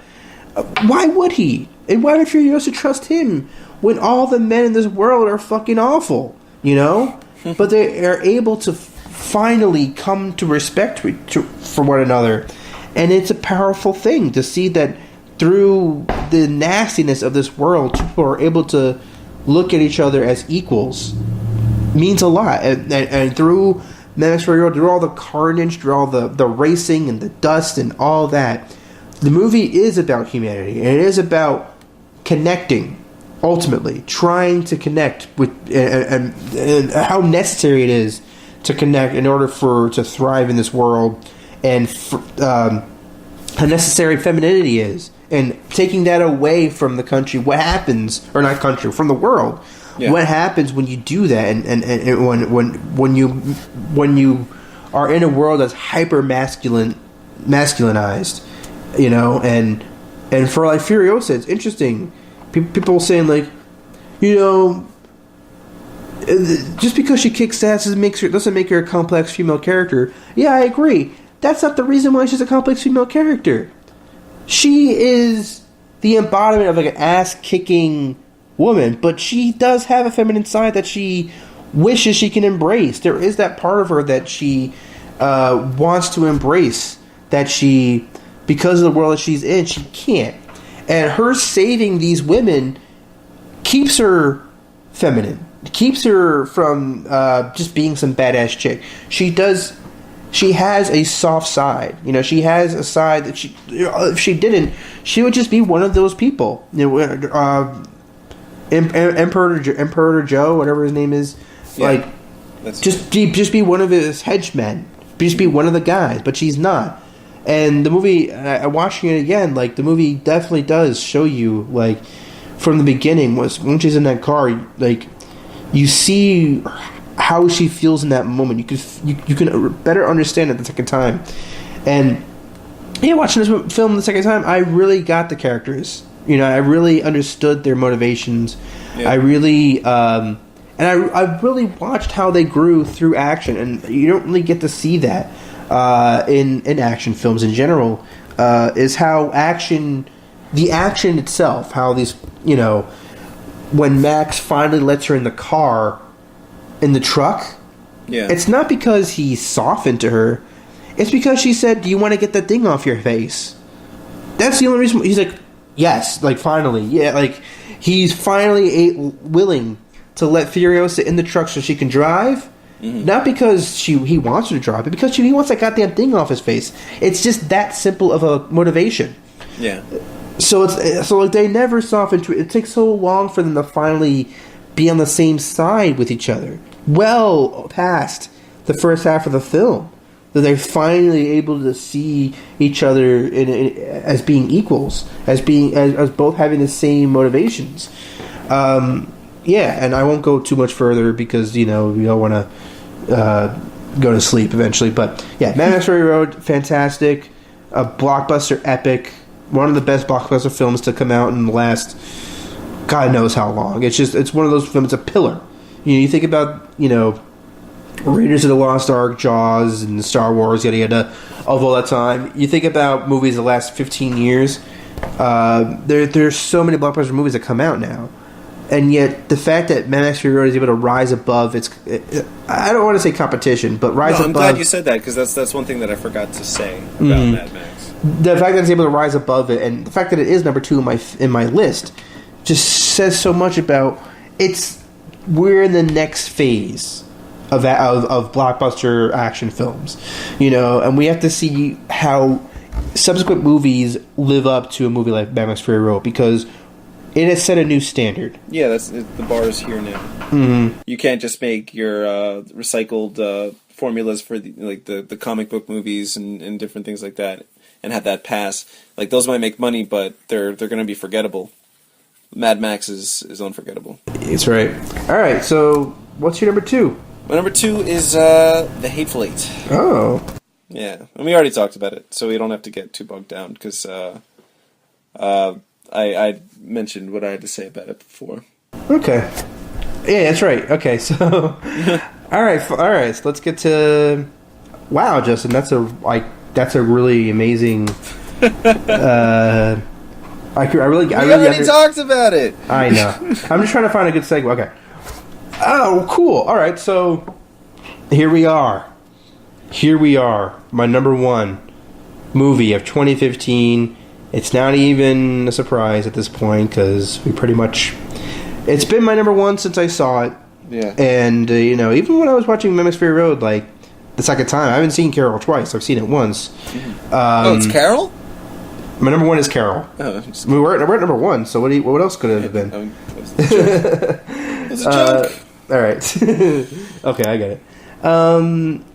Why would he? And why would Furiosa trust him when all the men in this world are fucking awful? But they are able to finally come to respect for one another. And it's a powerful thing to see that through the nastiness of this world, people are able to look at each other as equals. Means a lot. And through Mad Max Fury Road, through all the carnage, through all the racing and the dust and all that, the movie is about humanity. And it is about connecting, ultimately. Trying to connect with, and how necessary it is to connect in order to thrive in this world. And how necessary femininity is, and taking that away from the country. What happens, or not country, from the world? Yeah. What happens when you do that, and when you are in a world that's hyper masculinized, and for Furiosa, it's interesting. People saying just because she kicks ass doesn't make her a complex female character. Yeah, I agree. That's not the reason why she's a complex female character. She is the embodiment of an ass-kicking woman, but she does have a feminine side that she wishes she can embrace. There is that part of her that she wants to embrace, that she, because of the world that she's in, she can't. And her saving these women keeps her feminine. Keeps her from just being some badass chick. She has a soft side. You know, she has a side that if she didn't, she would just be one of those people. You know, Emperor Joe, whatever his name is, like just be one of his henchmen. Just be one of the guys, but she's not. And the movie, watching it again, like the movie definitely does show you, like from the beginning, when she's in that car, like you see how she feels in that moment. You can better understand it the second time. And yeah, watching this film the second time, I really got the characters. You know, I really understood their motivations. Yeah. I really, and I really watched how they grew through action, and you don't really get to see that in action films in general. Is how the action itself, how these, you know, when Max finally lets her in the car, in the truck, it's not because he softened to her. It's because she said, "Do you want to get that thing off your face?" That's the only reason. He's like, "Yes," like finally, yeah, like he's finally willing to let Furiosa in the truck so she can drive. Mm-hmm. Not because he wants her to drive, but because he wants that goddamn thing off his face. It's just that simple of a motivation. Yeah. So like they never softened to it. It takes so long for them to finally be on the same side with each other. Well past the first half of the film, that they're finally able to see each other as being equals, as both having the same motivations. Yeah, and I won't go too much further because, you know, we all want to go to sleep eventually. But yeah, Mad Max Fury Road, fantastic, a blockbuster epic, one of the best blockbuster films to come out in the last God knows how long. It's one of those films, it's a pillar. You know, you think about, you know, Raiders of the Lost Ark, Jaws, and Star Wars, yada yada, of all that time. You think about movies the last 15 years. There's so many blockbuster movies that come out now. And yet, the fact that Mad Max Fury Road is able to rise above I don't want to say competition, but rise above... I'm glad you said that, because that's one thing that I forgot to say about Mad Max. The fact that it's able to rise above it, and the fact that it is number 2 in my list, just says so much about... We're in the next phase of blockbuster action films, you know, and we have to see how subsequent movies live up to a movie like Mad Max Fury Road, because it has set a new standard. Yeah, the bar is here now. Mm-hmm. You can't just make your recycled formulas for the comic book movies and different things like that, and have that pass. Like, those might make money, but they're going to be forgettable. Mad Max is unforgettable. That's right. All right, so what's your number 2? My number 2 is The Hateful Eight. Oh. Yeah, and we already talked about it, so we don't have to get too bogged down, because I mentioned what I had to say about it before. Okay. Yeah, that's right. Okay, so... all right, so let's get to... Wow, Justin, that's a really amazing... I already talked about it. I know. I'm just trying to find a good segue. Okay. Oh, cool. All right, so here we are. My number 1 movie of 2015. It's not even a surprise at this point because we pretty much... It's been my number 1 since I saw it. Yeah. And, you know, even when I was watching Mad Max Fury Road, like, the second time, I haven't seen Carol twice. I've seen it once. It's Carol? My number 1 is Carol. Oh, we're at number 1, so what else could it have been? It's a joke. All right. Okay, I get it.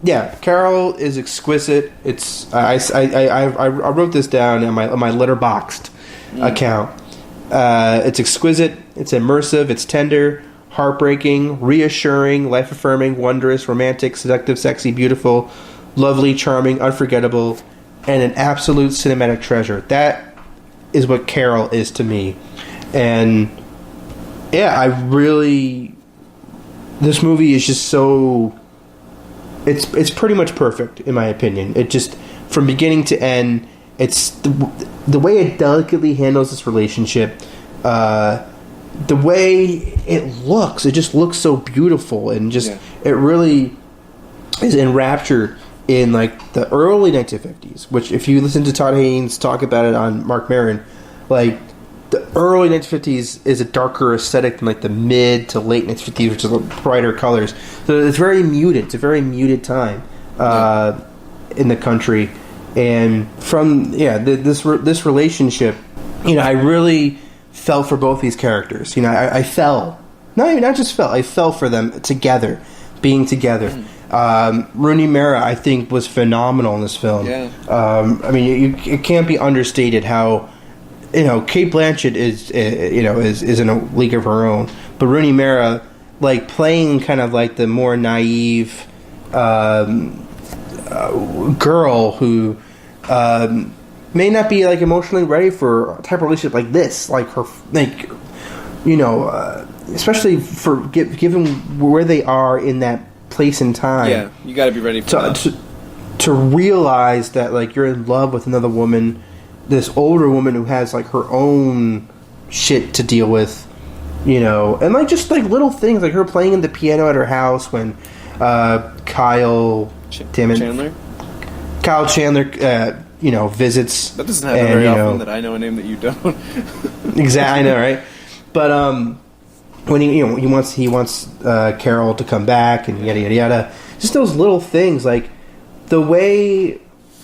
Yeah, Carol is exquisite. It's I wrote this down on my Letterboxd account. It's exquisite. It's immersive. It's tender, heartbreaking, reassuring, life-affirming, wondrous, romantic, seductive, sexy, beautiful, lovely, charming, unforgettable, and an absolute cinematic treasure. That is what Carol is to me. And yeah, this movie is just so... It's pretty much perfect, in my opinion. It just, from beginning to end, it's the way it delicately handles this relationship, the way it looks. It just looks so beautiful, and just it really is enraptured in like the early 1950s. Which, if you listen to Todd Haynes talk about it on Mark Maron, like the early 1950s is a darker aesthetic than like the mid to late 1950s, which is brighter colors. So it's very muted. It's a very muted time in the country, and from this relationship, I really fell for both these characters. I fell, not just fell. I fell for them together, being together. Rooney Mara, I think, was phenomenal in this film. Yeah. I mean, it can't be understated how. Cate Blanchett is in a league of her own, but Rooney Mara, like playing kind of like the more naive girl who may not be like emotionally ready for a type of relationship like this, like her, like especially for given where they are in that place and time. Yeah, you got to be ready for that. To realize that like you're in love with another woman. This older woman who has like her own shit to deal with, and like just like little things like her playing the piano at her house when Kyle Chandler visits. That doesn't happen very often that I know a name that you don't. Exactly, I know, right? But when he wants Carol to come back and yada yada yada, just those little things like the way.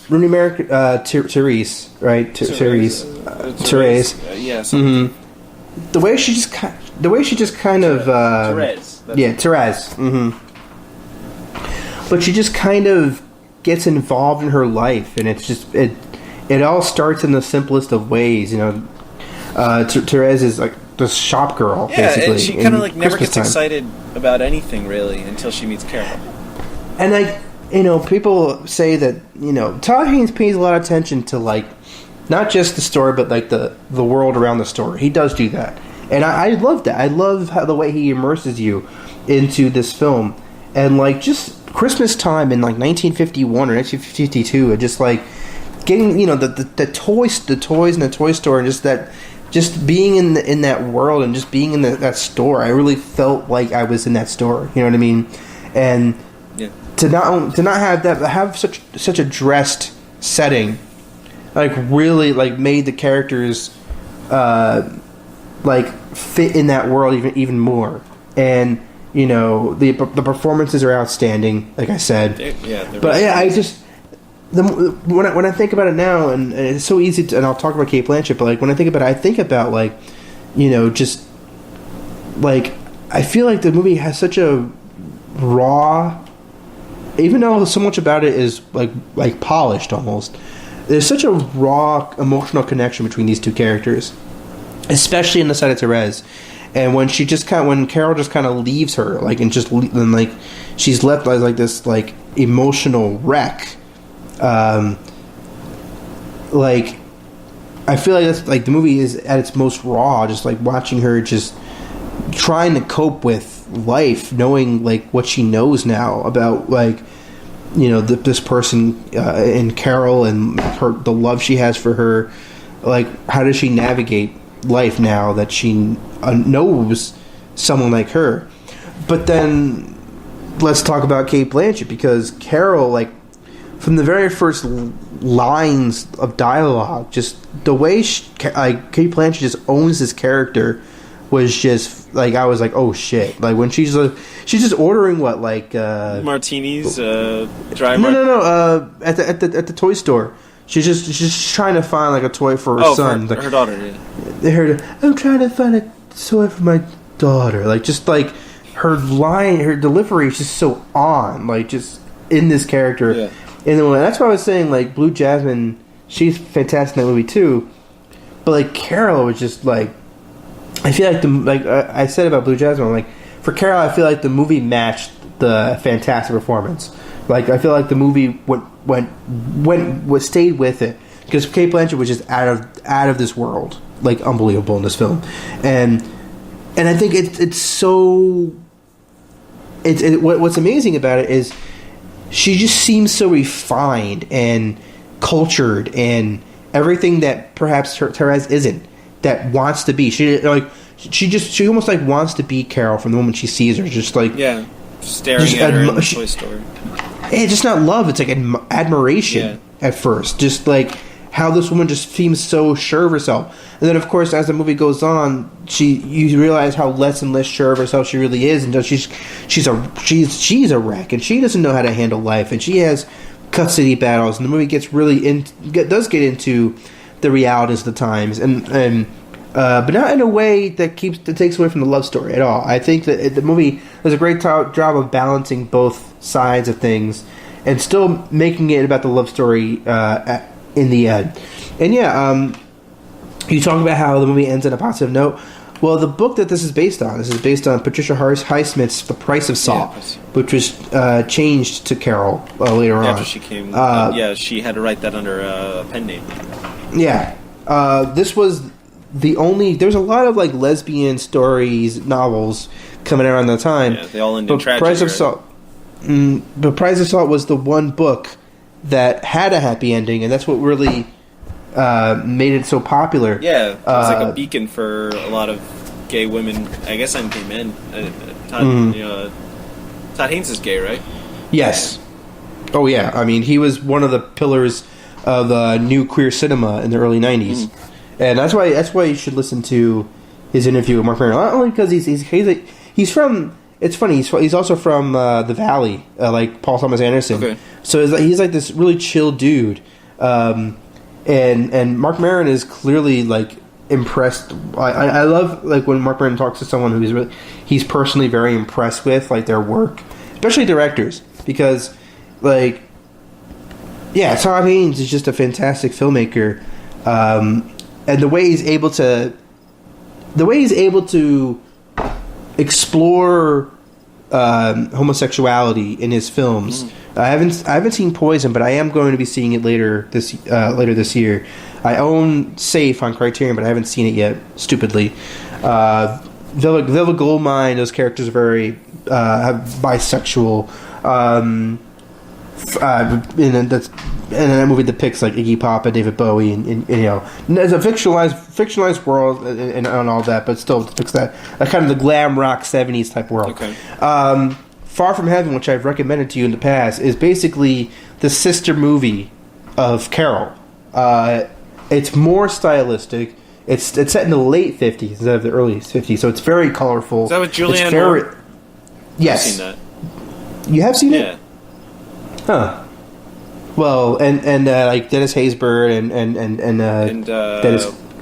Rooney Mara, Therese, right? Therese. Yeah. Mm-hmm. The way she just kind of. Therese. Therese. Mm-hmm. But she just kind of gets involved in her life, and it's just it all starts in the simplest of ways. Therese is like the shop girl, basically. And she kind of like never gets excited about anything really until she meets Carol. And like. People say that, Todd Haynes pays a lot of attention to, like, not just the story, but, like, the world around the story. He does do that. And I love that. I love how the way he immerses you into this film. And, like, just Christmas time in, like, 1951 or 1952, and just, like, getting, the toys in the toy store, and just being in that world and just being in that store. I really felt like I was in that store. You know what I mean? And... Yeah. To not have that, have such a dressed setting, like really like made the characters like fit in that world even more, and the performances are outstanding, like I said. I just when I think about it now, and it's so easy to, and I'll talk about Cate Blanchett, but like when I think about it, I think about like just like I feel like the movie has such a raw. Even though so much about it is like polished almost, there's such a raw emotional connection between these two characters, especially in the side of Therese. And when when Carol just kind of leaves her, like she's left as like this like emotional wreck. Like I feel like that's like the movie is at its most raw, just like watching her just trying to cope with life, knowing like what she knows now about like this person and Carol and the love she has for her. Like how does she navigate life now that she knows someone like her? But then let's talk about Cate Blanchett, because Carol, like from the very first lines of dialogue, just the way Cate Blanchett just owns this character was just like I was like, oh shit! Like when she's just ordering what like martinis, dry. No. At the toy store, she's just trying to find like a toy for her son, for like, her daughter. Yeah. I'm trying to find a toy for my daughter. Like just like her line, her delivery is just so on, like just in this character. Yeah. And then that's why I was saying like Blue Jasmine, she's fantastic in that movie too. But like Carol was just like. I feel like I said about Blue Jasmine, like for Carol, I feel like the movie matched the fantastic performance. Like I feel like the movie stayed with it, because Cate Blanchett was just out of this world, like unbelievable in this film, and I think it's so. What's amazing about it is she just seems so refined and cultured and everything that perhaps Therese isn't. That wants to be she almost like wants to be Carol from the moment she sees her, just like staring at her in the toy store. It's just not love; it's like admiration at first. Just like how this woman just seems so sure of herself. And then, of course, as the movie goes on, you realize how less and less sure of herself she really is, and she's a wreck, and she doesn't know how to handle life, and she has custody battles, and the movie does get into the realities of the times, but not in a way that takes away from the love story at all. I think that the movie does a great job of balancing both sides of things, and still making it about the love story in the end. And you talk about how the movie ends on a positive note. Well, the book that this is based on Patricia Highsmith's The Price of Salt, which was changed to Carol later on. After she came, she had to write that under a pen name. Yeah, this was the only. There's a lot of like lesbian stories, novels coming out around that time. Yeah, they all end in tragedy. But Price of Salt was the one book that had a happy ending, and that's what really made it so popular. Yeah, it was like a beacon for a lot of gay women, I guess, and gay men. Todd Haynes is gay, right? Yes. Oh yeah. I mean, he was one of the pillars of new queer cinema in the early '90s, and that's why you should listen to his interview with Mark Maron. Not only because he's from. It's funny. He's also from the Valley, like Paul Thomas Anderson. Okay. So he's like this really chill dude, and Mark Maron is clearly like impressed. I love like when Mark Maron talks to someone who he's personally very impressed with like their work, especially directors, because like Todd Haynes is just a fantastic filmmaker, and the way he's able to explore homosexuality in his films. I haven't seen Poison, but I am going to be seeing it later this year. I own Safe on Criterion, but I haven't seen it yet. Stupidly, Villa Goldmine. Those characters are very bisexual. And that movie depicts like Iggy Pop and David Bowie, and there's a fictionalized world and all that, but still depicts that kind of the glam rock '70s type world. Okay. Far From Heaven, which I've recommended to you in the past, is basically the sister movie of Carol. It's more stylistic. It's set in the late '50s instead of the early '50s, so it's very colorful. Is that with Julianne Moore? Yes. I've seen that. You have seen it? Yeah. Huh. Well, and like Dennis Haysbert and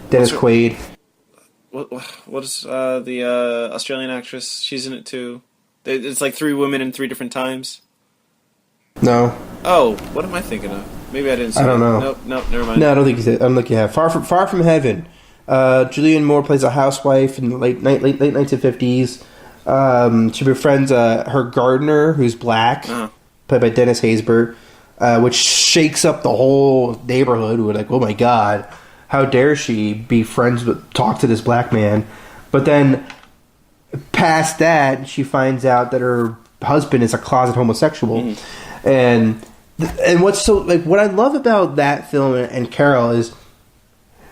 Dennis Quaid. What is the Australian actress? She's in it too. It's like three women in three different times. No. Oh, what am I thinking of? Maybe I didn't see I don't know. Nope, never mind. No, I don't think you have. Far From Heaven. Julianne Moore plays a housewife in the late 1950s. She befriends her gardener, who's black, played by Dennis Haysbert, which shakes up the whole neighborhood. We're like, oh my god, how dare she be friends with, talk to this black man? But then, past that, she finds out that her husband is a closet homosexual, and what's so like what I love about that film and Carol is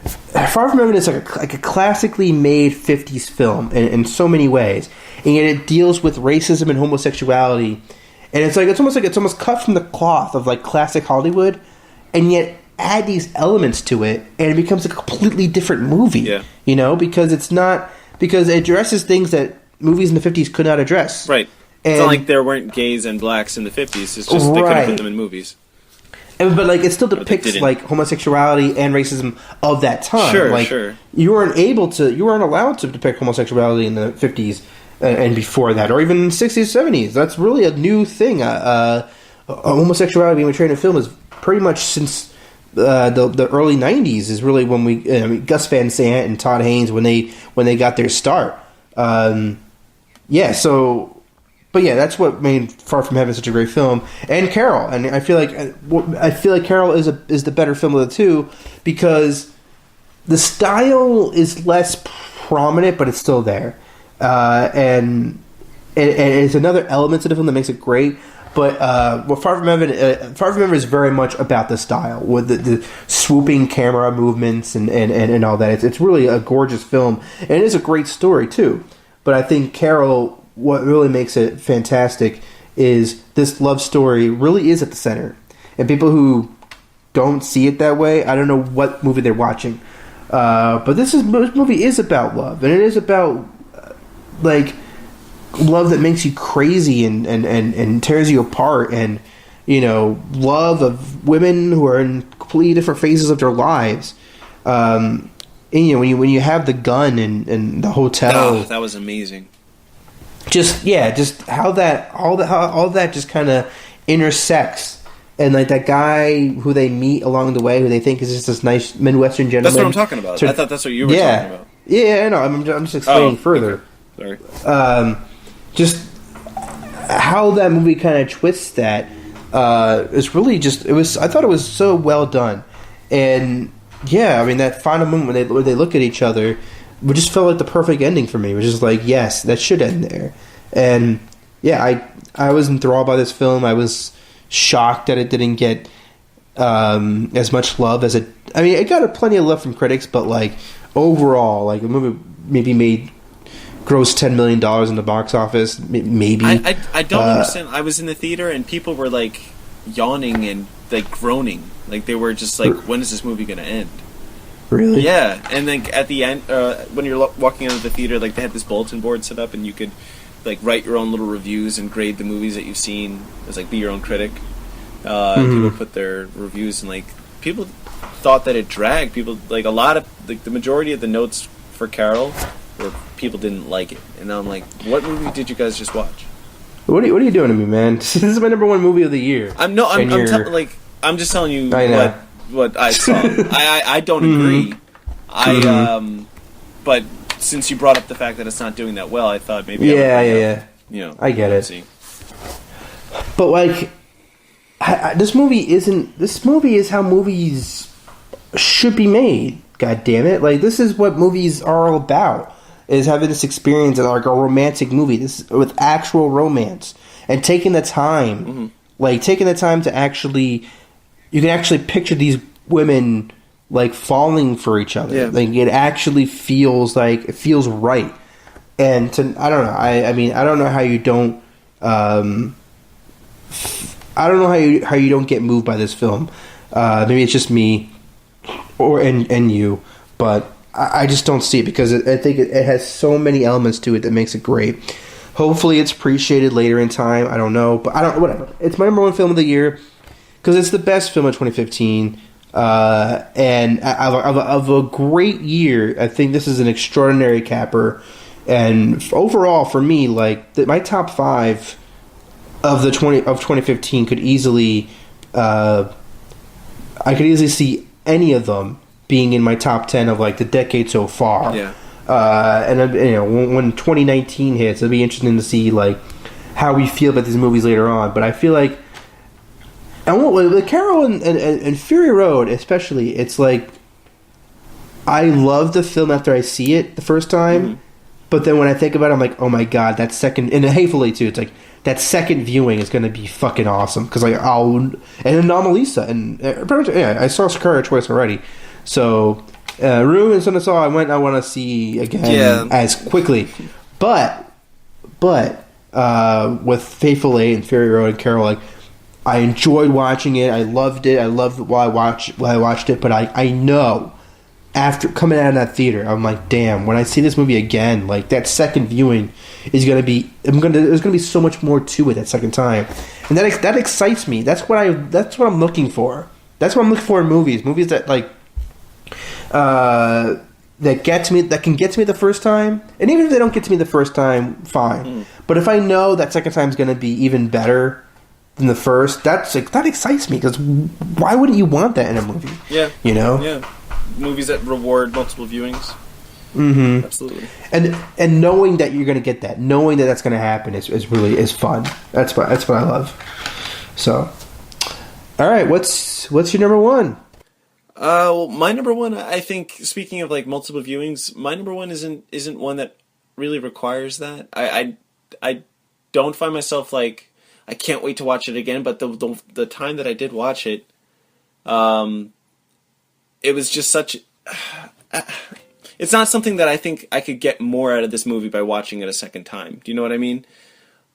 Far From Heaven is like a classically made 50s film in so many ways, and yet it deals with racism and homosexuality, and it's almost cut from the cloth of like classic Hollywood, and yet add these elements to it, and it becomes a completely different movie. Yeah. Because it addresses things that movies in the 50s could not address. Right. It's not like there weren't gays and blacks in the 50s. It's just they couldn't put them in movies. But like it still depicts like homosexuality and racism of that time. Sure. You weren't allowed to depict homosexuality in the 50s and before that, or even 60s, 70s. That's really a new thing. Homosexuality being portrayed in film is pretty much since the early 90s is really when Gus Van Sant and Todd Haynes when they got their start. But that's what made Far From Heaven such a great film, and Carol. And I feel like Carol is the better film of the two because the style is less prominent, but it's still there, and it's another element to the film that makes it great. But Far From Heaven is very much about the style with the swooping camera movements and all that. It's really a gorgeous film, and it is a great story too. But I think Carol, what really makes it fantastic is this love story really is at the center. And people who don't see it that way, I don't know what movie they're watching. But this movie is about love, and it is about like love that makes you crazy and tears you apart, and love of women who are in completely different phases of their lives. And, when you have the gun in the hotel, Oh, that was amazing. just how all that just kind of intersects, and like that guy who they meet along the way, who they think is just this nice Midwestern gentleman. That's what I'm talking about. I thought that's what you were talking about. Yeah, I know. I'm just explaining further. Okay. Sorry. Just how that movie kind of twists that is really just I thought it was so well done, and yeah, I mean that final moment where they look at each other, it just felt like the perfect ending for me. It was just like, yes, that should end there. And yeah, I was enthralled by this film. I was shocked that it didn't get as much love as it. I mean, it got plenty of love from critics, but like overall, like the movie maybe grossed $10 million in the box office, maybe. I don't understand. I was in the theater and people were like yawning and like groaning, like they were just like, when is this movie going to end? Really? Yeah, and then at the end, when you're walking out of the theater, like they had this bulletin board set up, and you could like write your own little reviews and grade the movies that you've seen. As like be your own critic. People put their reviews, and like people thought that it dragged. People like a lot of like the majority of the notes for Carol were people didn't like it, and I'm like, what movie did you guys just watch? What are you doing to me, man? This is my number one movie of the year. I'm just telling you what I saw. I don't agree. But since you brought up the fact that it's not doing that well, I thought maybe yeah. I get it. See. But like, this movie is how movies should be made. God damn it! Like, this is what movies are all about. Is having this experience of like a romantic movie, this with actual romance, and taking the time, to actually, you can actually picture these women like falling for each other. Yeah. Like it actually feels right. And I don't know. I mean, I don't know how you don't. I don't know how you don't get moved by this film. Maybe it's just me, and you, but. I just don't see it because I think it has so many elements to it that makes it great. Hopefully, it's appreciated later in time. I don't know, but whatever. It's my number one film of the year because it's the best film of 2015, and of a great year. I think this is an extraordinary capper, and overall for me, like my top 5 of 2015 could easily, I could easily see any of them being in my top 10 of like the decade so far. Yeah. And when 2019 hits, it'll be interesting to see like how we feel about these movies later on. But I feel like, and with Carol and Fury Road especially, it's like I love the film after I see it the first time, but then when I think about it, I'm like, oh my god, that second, and Hatefully too. It's like that second viewing is going to be fucking awesome because like and Anomalisa and I saw Scarlet twice already. So, Room and Son of Saul, I want to see again as quickly. But with Fateful Eight and Fury Road and Carol, like I enjoyed watching it. I loved it. I loved while I watched it. But I know after coming out of that theater, I'm like, damn. When I see this movie again, like that second viewing is gonna be. There's gonna be so much more to it that second time, and that excites me. That's what I'm looking for. That's what I'm looking for in movies. Movies that like. That can get to me the first time, and even if they don't get to me the first time, fine. But if I know that second time is going to be even better than the first, that excites me because why wouldn't you want that in a movie? Yeah, Yeah, movies that reward multiple viewings. Mm-hmm. Absolutely. And knowing that you're going to get that, knowing that that's going to happen is really fun. That's what I love. So, all right, what's your number one? Well, my number one, I think, speaking of like multiple viewings, my number one isn't one that really requires that. I don't find myself like I can't wait to watch it again. But the time that I did watch it, it was just such. It's not something that I think I could get more out of this movie by watching it a second time. Do you know what I mean?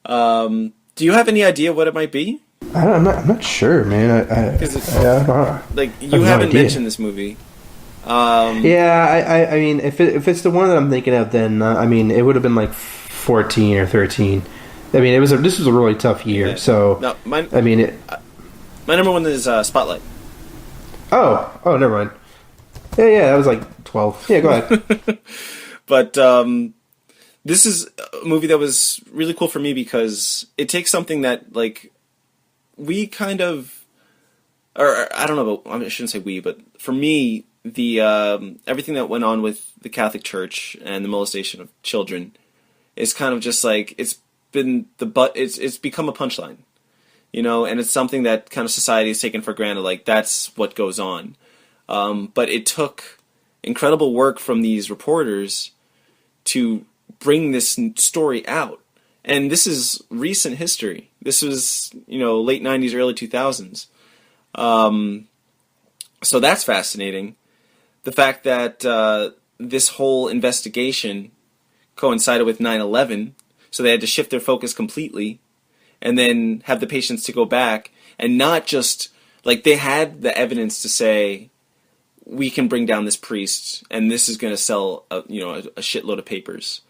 Do you have any idea what it might be? I'm not sure, man. I don't know. Like, I have you no haven't idea. mentioned this movie. Yeah, I mean, if it's the one that I'm thinking of, then I mean, it would have been like 14 or 13. I mean, this was a really tough year. Yeah. So, No, I mean, my number one is Spotlight. oh, never mind. Yeah, that was like 12. Yeah, go ahead. But this is a movie that was really cool for me because it takes something that, like, we kind of, or I don't know, I shouldn't say we, but for me, the everything that went on with the Catholic Church and the molestation of children is kind of just like, it's become a punchline, you know, and it's something that kind of society has taken for granted, like, that's what goes on. But it took incredible work from these reporters to bring this story out. And this is recent history. This was, you know, late 90s, early 2000s. So that's fascinating. The fact that this whole investigation coincided with 9/11, so they had to shift their focus completely and then have the patients to go back and not just, like, they had the evidence to say, we can bring down this priest and this is going to sell a shitload of papers.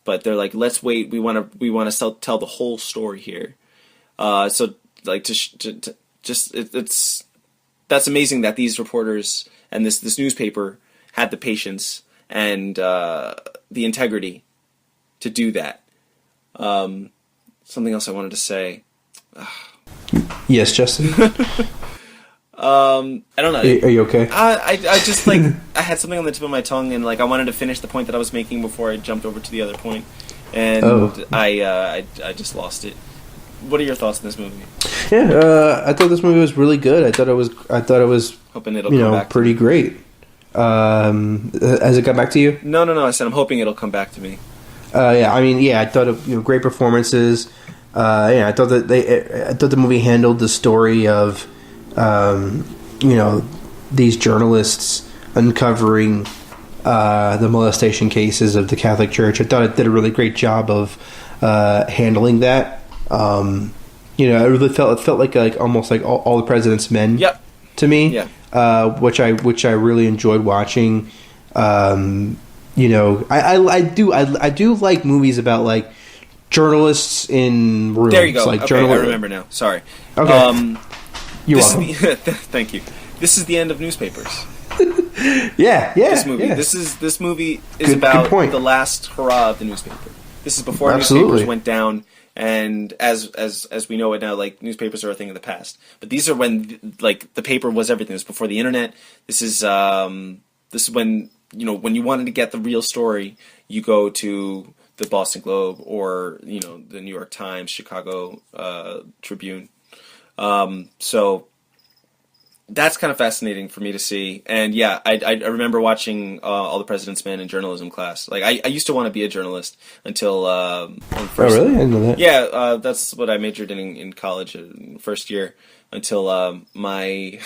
But they're like, let's wait. We want to tell the whole story here. So like that's amazing that these reporters and this newspaper had the patience and the integrity to do that. Something else I wanted to say. Yes, Justin. I don't know. Are you okay? I just, like, I had something on the tip of my tongue, and, like, I wanted to finish the point that I was making before I jumped over to the other point, and I just lost it. What are your thoughts on this movie? Yeah, I thought this movie was really good. I thought it was Hoping it'll come back pretty great. Has it got back to you? No. I said I'm hoping it'll come back to me. Yeah, I mean, I thought of great performances. I thought the movie handled the story of these journalists uncovering the molestation cases of the Catholic Church. I thought it did a really great job of handling that. It really felt like almost like all the President's Men. Yep. To me. Yeah. Which I really enjoyed watching. I do like movies about, like, journalists in rooms. There you go. Like, okay, I remember now. Sorry. Okay. You're welcome. Thank you. This is the end of newspapers. Yeah. This movie. Yeah. This movie is Good about point. the last hurrah of the newspaper. This is before Absolutely. newspapers went down, and as we know it now, like, newspapers are a thing of the past. But these are when, like, the paper was everything. It was before the internet. This is when, when you wanted to get the real story, you go to the Boston Globe or, the New York Times, Chicago Tribune. So that's kind of fascinating for me to see. And yeah, I remember watching All the President's Men in journalism class. Like, I used to want to be a journalist until Oh, really? I didn't know that. Yeah, that's what I majored in college, first year, until my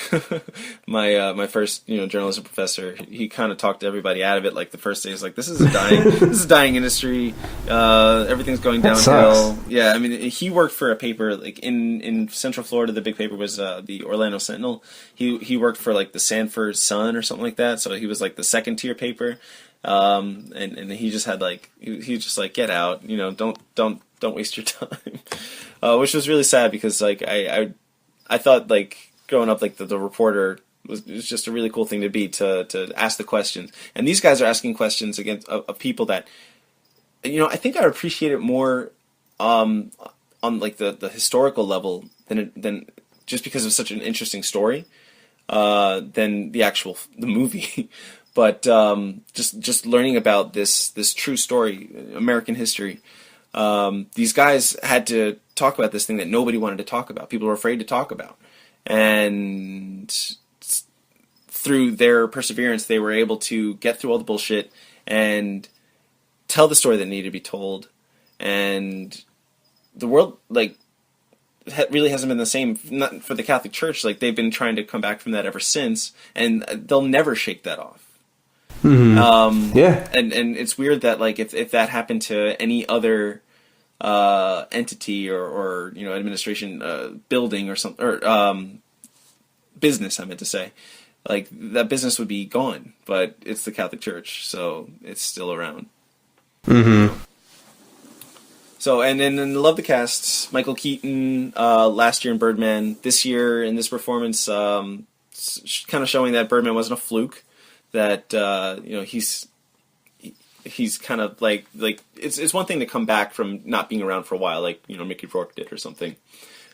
my first journalism professor, he kind of talked everybody out of it. Like, the first day, he's like, this is a dying industry. Everything's going That downhill. sucks. Yeah, I mean, he worked for a paper like in Central Florida. The big paper was the Orlando Sentinel. He worked for, like, the Sanford Sun or something like that. So he was, like, the second tier paper. And he just had, like, he was just like, get out, don't waste your time, which was really sad because, like, I thought, like, growing up, like, the reporter was just a really cool thing to be, to ask the questions, and these guys are asking questions against of people that, I think I appreciate it more on, like, the historical level than just because of such an interesting story than the movie. But just learning about this true story, American history, these guys had to talk about this thing that nobody wanted to talk about. People were afraid to talk about. And through their perseverance, they were able to get through all the bullshit and tell the story that needed to be told. And the world, like, really hasn't been the same, not for the Catholic Church. Like, they've been trying to come back from that ever since, and they'll never shake that off. Mm-hmm. Yeah. And it's weird that, like, if that happened to any other, entity or administration building or something, or business, I meant to say, like that business would be gone, but it's the Catholic Church, so it's still around. Mm-hmm. So, and then love the casts. Michael Keaton last year in Birdman, this year in this performance, kind of showing that Birdman wasn't a fluke. That he's kind of like it's one thing to come back from not being around for a while, like Mickey Rourke did or something,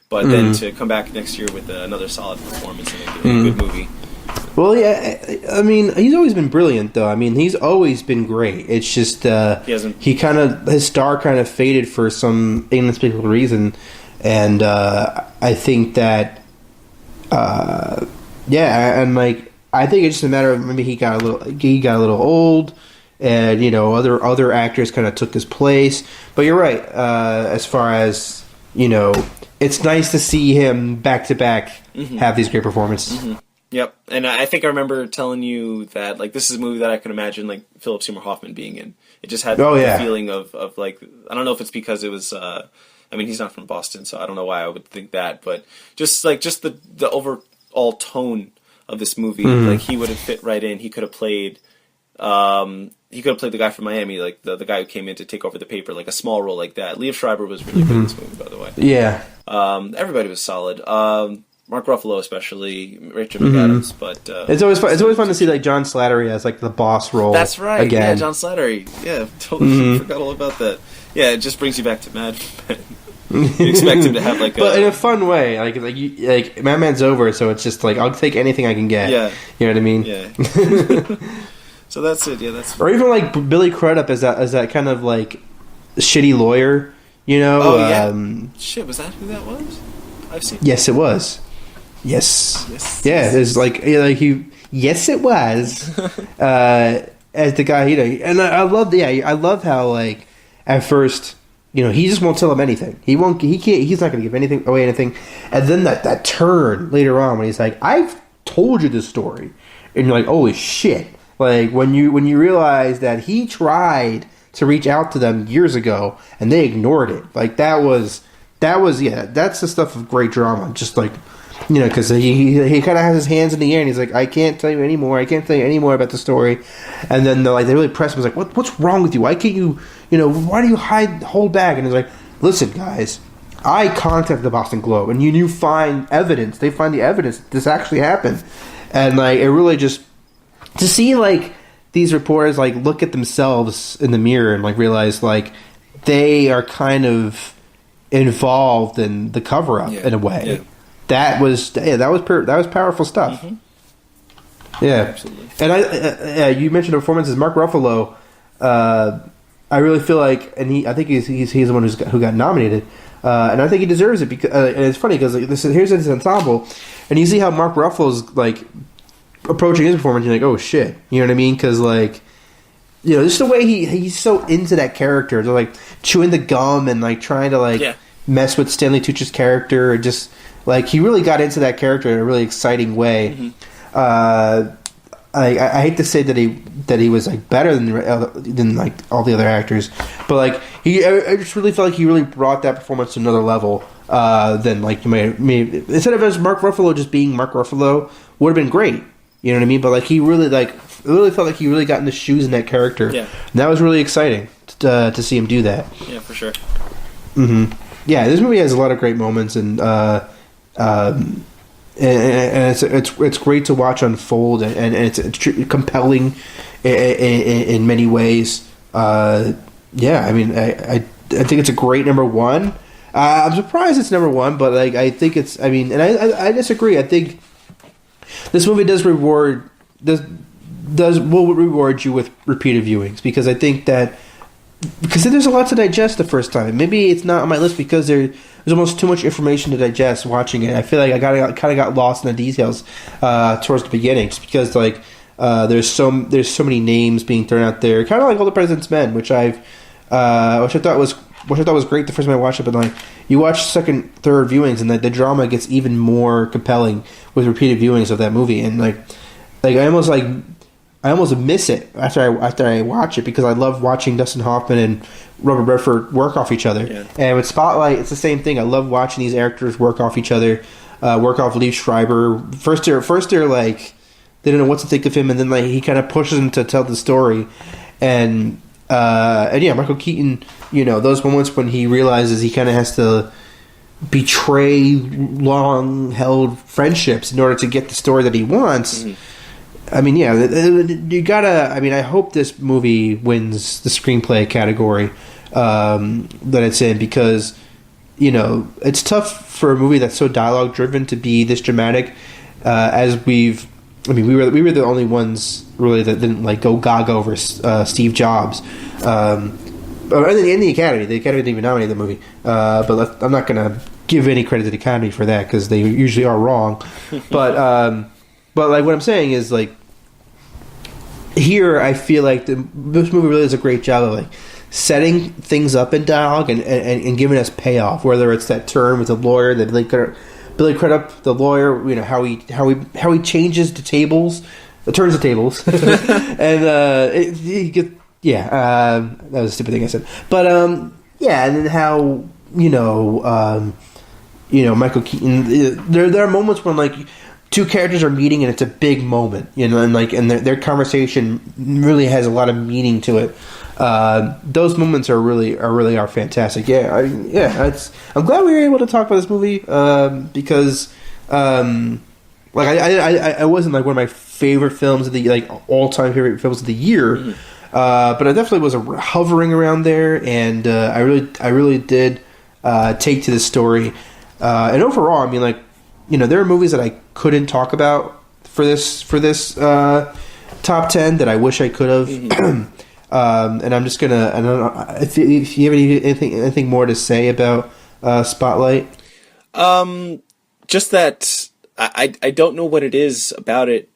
but then to come back next year with another solid performance in a good movie. Well, yeah, I mean, he's always been brilliant, though. I mean, he's always been great. It's just his star kind of faded for some inexplicable reason, and I think that, I think it's just a matter of maybe he got a little old, and other actors kind of took his place. But you're right, as far as it's nice to see him back to back have these great performances. Mm-hmm. Yep, and I think I remember telling you that this is a movie that I could imagine Philip Seymour Hoffman being in. It just had the feeling of I don't know if it's because it was he's not from Boston, so I don't know why I would think that, but just the overall tone of this movie, he would have fit right in. He could have played the guy from Miami, the guy who came in to take over the paper, a small role like that. Liev Schreiber was really good in this movie, by the way. Yeah. Everybody was solid. Mark Ruffalo especially, Rachel McAdams, but it's always fun. It's always fun to see John Slattery as the boss role. That's right. Again. Yeah, John Slattery. Yeah, totally forgot all about that. Yeah, it just brings you back to Mad Men. You expect him to have but in a fun way. Mad Men's over, so it's just I'll take anything I can get. Yeah, you know what I mean. Yeah. So that's it. Yeah, that's. Or even Billy Crudup as that kind of shitty lawyer. Oh yeah. Shit, was that who that was? I've seen. Yes, it was. Yes. Yeah, there's yes, it was. As the guy, and I love how at first, he just won't tell him anything. He's not going to give anything, and then that turn later on when he's like, I've told you this story, and you're like, holy shit! When you realize that he tried to reach out to them years ago and they ignored it, that's the stuff of great drama, just because he kind of has his hands in the air and he's like, I can't tell you anymore. I can't tell you any more about the story. And then they really press him. He's like, what's wrong with you? Why can't you, why do you hold back? And he's like, listen, guys, I contacted the Boston Globe and you find evidence. They find the evidence that this actually happened. And it really just, to see these reporters look at themselves in the mirror and realize they are kind of involved in the cover-up in a way. Yeah. That was powerful stuff. Mm-hmm. Yeah, absolutely. And you mentioned performances. Mark Ruffalo, I really feel I think he's the one who got nominated, and I think he deserves it because and it's funny because here's this ensemble, and you see how Mark Ruffalo's approaching his performance. You're like, oh shit, you know what I mean? Because just the way he's so into that character, they're chewing the gum and trying to mess with Stanley Tucci's character, or just. He really got into that character in a really exciting way. Mm-hmm. I hate to say that he was better than all the other actors, but I just really felt he really brought that performance to another level than you may instead of as Mark Ruffalo just being Mark Ruffalo would have been great. You know what I mean? But he really really felt he really got in the shoes in that character. Yeah, and that was really exciting to see him do that. Yeah, for sure. Mm-hmm. Yeah, this movie has a lot of great moments and it's great to watch unfold, and it's compelling in many ways. I think it's a great number one. I'm surprised it's number one, but I think it's. I disagree. I think this movie will reward you with repeated viewings because I think that. Because there's a lot to digest the first time. Maybe it's not on my list because there's almost too much information to digest watching it. I feel like I kind of got lost in the details towards the beginning, just because there's so many names being thrown out there, kind of like All the President's Men, which I thought was great the first time I watched it. But you watch second, third viewings, and the drama gets even more compelling with repeated viewings of that movie, and I almost almost miss it after I watch it because I love watching Dustin Hoffman and Robert Redford work off each other. Yeah. And with Spotlight, it's the same thing. I love watching these actors work off each other, work off Liev Schreiber. First they're like they don't know what to think of him, and then like he kind of pushes them to tell the story, and yeah, Michael Keaton. You know, those moments when he realizes he kind of has to betray long-held friendships in order to get the story that he wants. Mm-hmm. I mean, yeah, you gotta. I mean, I hope this movie wins the screenplay category that it's in because, you know, it's tough for a movie that's so dialogue driven to be this dramatic. We were the only ones really that didn't like go gaga over Steve Jobs. In the Academy, didn't even nominate the movie. But I'm not gonna give any credit to the Academy for that because they usually are wrong. But like what I'm saying is like. Here, I feel like this movie really does a great job of like setting things up in dialogue and giving us payoff. Whether it's that turn with the lawyer, that Billy Crudup, the lawyer, you know how he changes the tables, turns the tables, and that was a stupid thing I said. But yeah, and then how Michael Keaton. There are moments when like. Two characters are meeting and it's a big moment, you know, and their conversation really has a lot of meaning to it. Those moments are really fantastic. Yeah, I'm glad we were able to talk about this movie because, like, I wasn't like one of my favorite films of the all time favorite films of the year, but I definitely was hovering around there, and I really did take to the story, and overall, I mean, like. You know, there are movies that I couldn't talk about for this top 10 that I wish I could have. And I'm just gonna. I don't know if you have anything more to say about Spotlight. Just that I don't know what it is about it.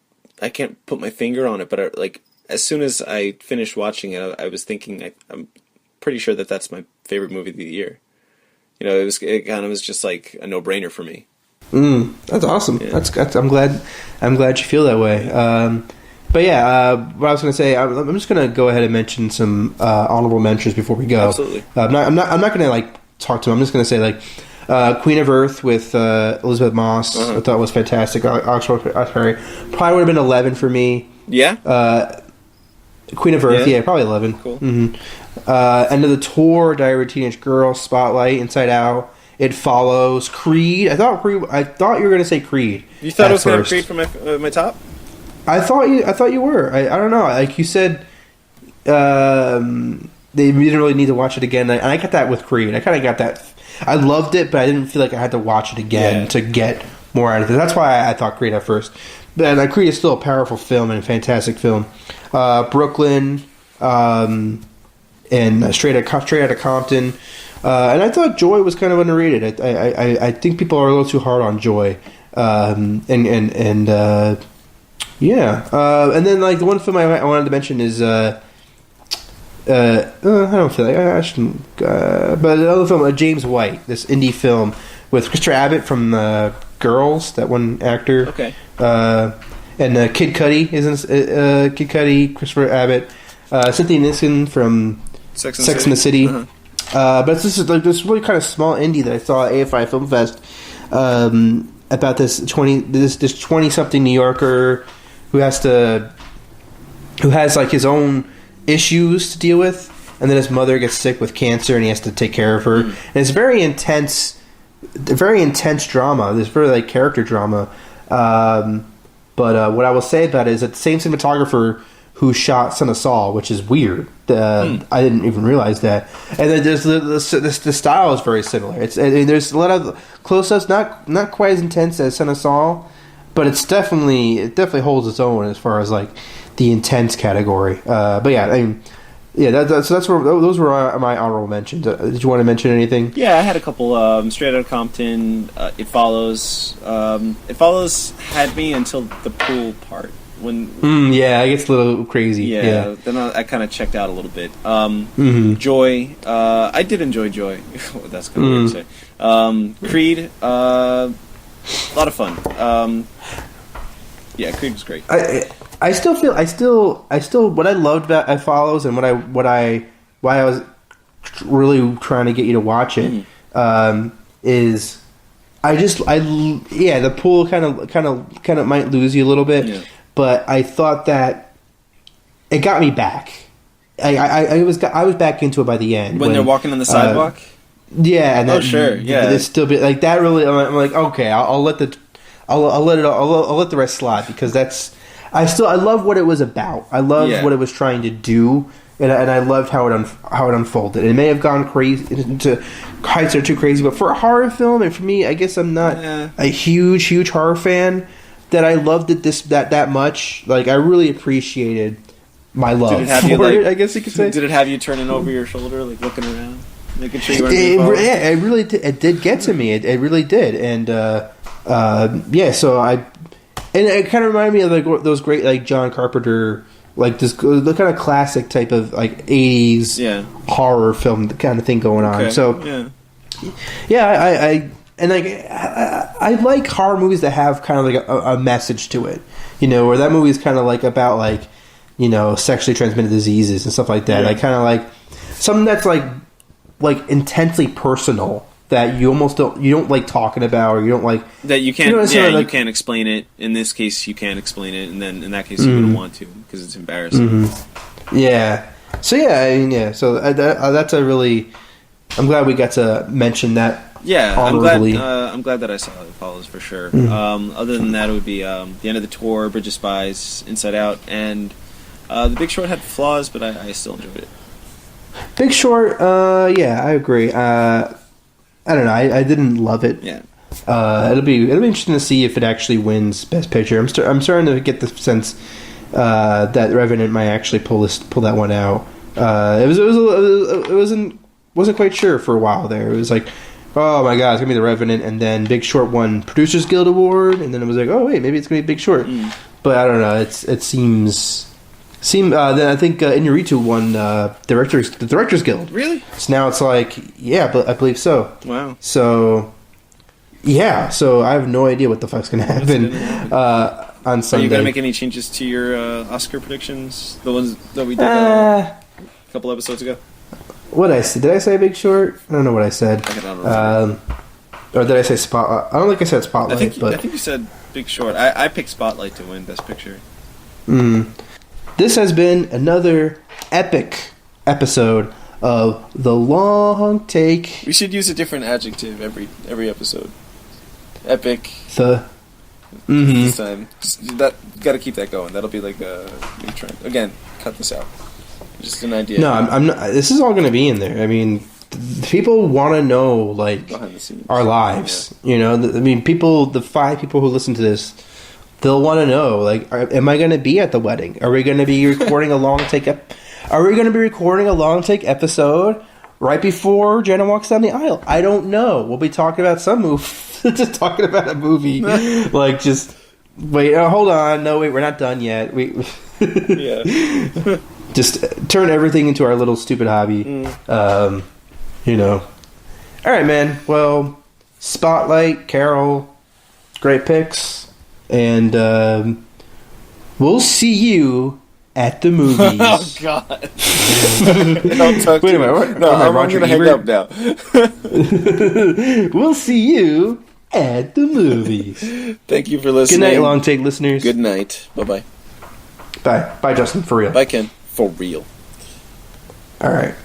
I can't put my finger on it, but like as soon as I finished watching it, I was thinking I'm pretty sure that's my favorite movie of the year. You know, it kind of was just like a no-brainer for me. That's awesome. Yeah. That's I'm glad you feel that way. But yeah, what I was going to say, I'm just going to go ahead and mention some honorable mentions before we go. Absolutely. I'm not going to like talk to them. I'm just going to say like Queen of Earth with Elizabeth Moss. I thought was fantastic. Oxford, probably would have been 11 for me. Yeah. Queen of Earth, yeah probably 11. Cool. Mm-hmm. End of the Tour, Diary of a Teenage Girl, Spotlight, Inside Out. It Follows, Creed. I thought you were going to say Creed. You thought I was going to Creed for my top? I thought you were. I don't know. Like you said, they didn't really need to watch it again. And I got that with Creed. I kind of got that. I loved it, but I didn't feel like I had to watch it again to get more out of it. That's why I thought Creed at first. But Creed is still a powerful film and a fantastic film. Brooklyn, and Straight Outta Compton. And I thought Joy was kind of underrated. I think people are a little too hard on Joy. And then like the one film I wanted to mention is I don't feel like I shouldn't. But another film, James White, this indie film with Christopher Abbott from Girls, that one actor. Okay. And Kid Cudi Kid Cudi, Christopher Abbott, Cynthia Nixon from Sex and the City. Uh-huh. But this is like this really kind of small indie that I saw at AFI Film Fest about this 20-something New Yorker who has like his own issues to deal with, and then his mother gets sick with cancer and he has to take care of her. And it's very intense drama. This very like character drama. But what I will say about it is that the same cinematographer who shot Son of Saul, which is weird. I didn't even realize that. And then there's the style is very similar. There's a lot of close-ups, not quite as intense as Son of Saul, but it definitely holds its own as far as like the intense category. But yeah, I mean, that's where those were my honorable mentions. Did you want to mention anything? Yeah, I had a couple. Straight Outta Compton, It Follows. It Follows had me until the pool part. Yeah, it gets a little crazy. Yeah. Then I kind of checked out a little bit. Joy, I did enjoy Joy. That's kind of weird to say. Creed, a lot of fun. Yeah, Creed was great. I I still feel what I loved about It Follows and why I was really trying to get you to watch it is the pool kind of might lose you a little bit, but I thought that it got me back. I was back into it by the end when they're walking on the sidewalk. Yeah, and There's still be like that. Really, I'm like, okay, I'll let the rest slide because that's. I love what it was about. I loved what it was trying to do, and I loved how it unfolded. It may have gone crazy into heights that are too crazy, but for a horror film, and for me, I guess I'm not a huge horror fan. That I loved it that much. Like I really appreciated my love for it. I guess you could say. Did it have you turning over your shoulder, like looking around, making sure you weren't? It really did. It did get to me. It really did, and so and it kind of reminded me of like those great like John Carpenter, like the kind of classic type of like 80s horror film kind of thing going on. So I like horror movies that have kind of like a message to it, where that movie is kind of like about like sexually transmitted diseases and stuff like that. I kind of like something that's like intensely personal. That you don't like talking about, or you don't like that you can't. You can't explain it. In this case, you can't explain it, and then in that case, you wouldn't want to because it's embarrassing. Yeah. So So that's a really. I'm glad we got to mention that. Yeah, honorably. I'm glad that I saw It Follows for sure. Other than that, it would be The End of the Tour, Bridge of Spies, Inside Out, and The Big Short had flaws, but I still enjoyed it. Big Short, I agree. I don't know. I didn't love it. Yeah. It'll be interesting to see if it actually wins Best Picture. I'm starting to get the sense that Revenant might actually pull that one out. Wasn't quite sure for a while there. It was like, oh my god, it's gonna be The Revenant, and then Big Short won Producers Guild Award, and then it was like, oh wait, maybe it's gonna be Big Short. But I don't know. It seems. Then I think Inarritu won the Directors Guild. Really? So now it's like, but I believe so. Wow. So, so I have no idea what the fuck's going to happen on Sunday. Are you going to make any changes to your Oscar predictions? The ones that we did a couple episodes ago? What did I say? Did I say Big Short? I don't know what I said. I don't remember. Or did I say Spotlight? I don't think I said Spotlight. I think you said Big Short. I picked Spotlight to win Best Picture. This has been another epic episode of The Long Take. We should use a different adjective every episode. Epic. This time. Got to keep that going. That'll be like a new trend. Again, cut this out. Just an idea. No, I'm not. This is all going to be in there. I mean, people want to know like behind the scenes. Our lives. Yeah. I mean, the 5 people who listen to this. They'll want to know, like, am I going to be at the wedding? Are we going to be recording a long take? Are we going to be recording a long take episode right before Jenna walks down the aisle? I don't know. We'll be talking about some movie, just talking about a movie. Like, just wait. Hold on. No, wait. We're not done yet. Just turn everything into our little stupid hobby. All right, man. Well, Spotlight, Carol, great picks. And we'll see you at the movies. Oh, God. Don't talk Wait a minute. I'm going to hang up now. We'll see you at the movies. Thank you for listening. Good night, Long Take listeners. Good night. Bye-bye. Bye. Bye, Justin. For real. Bye, Ken. For real. All right.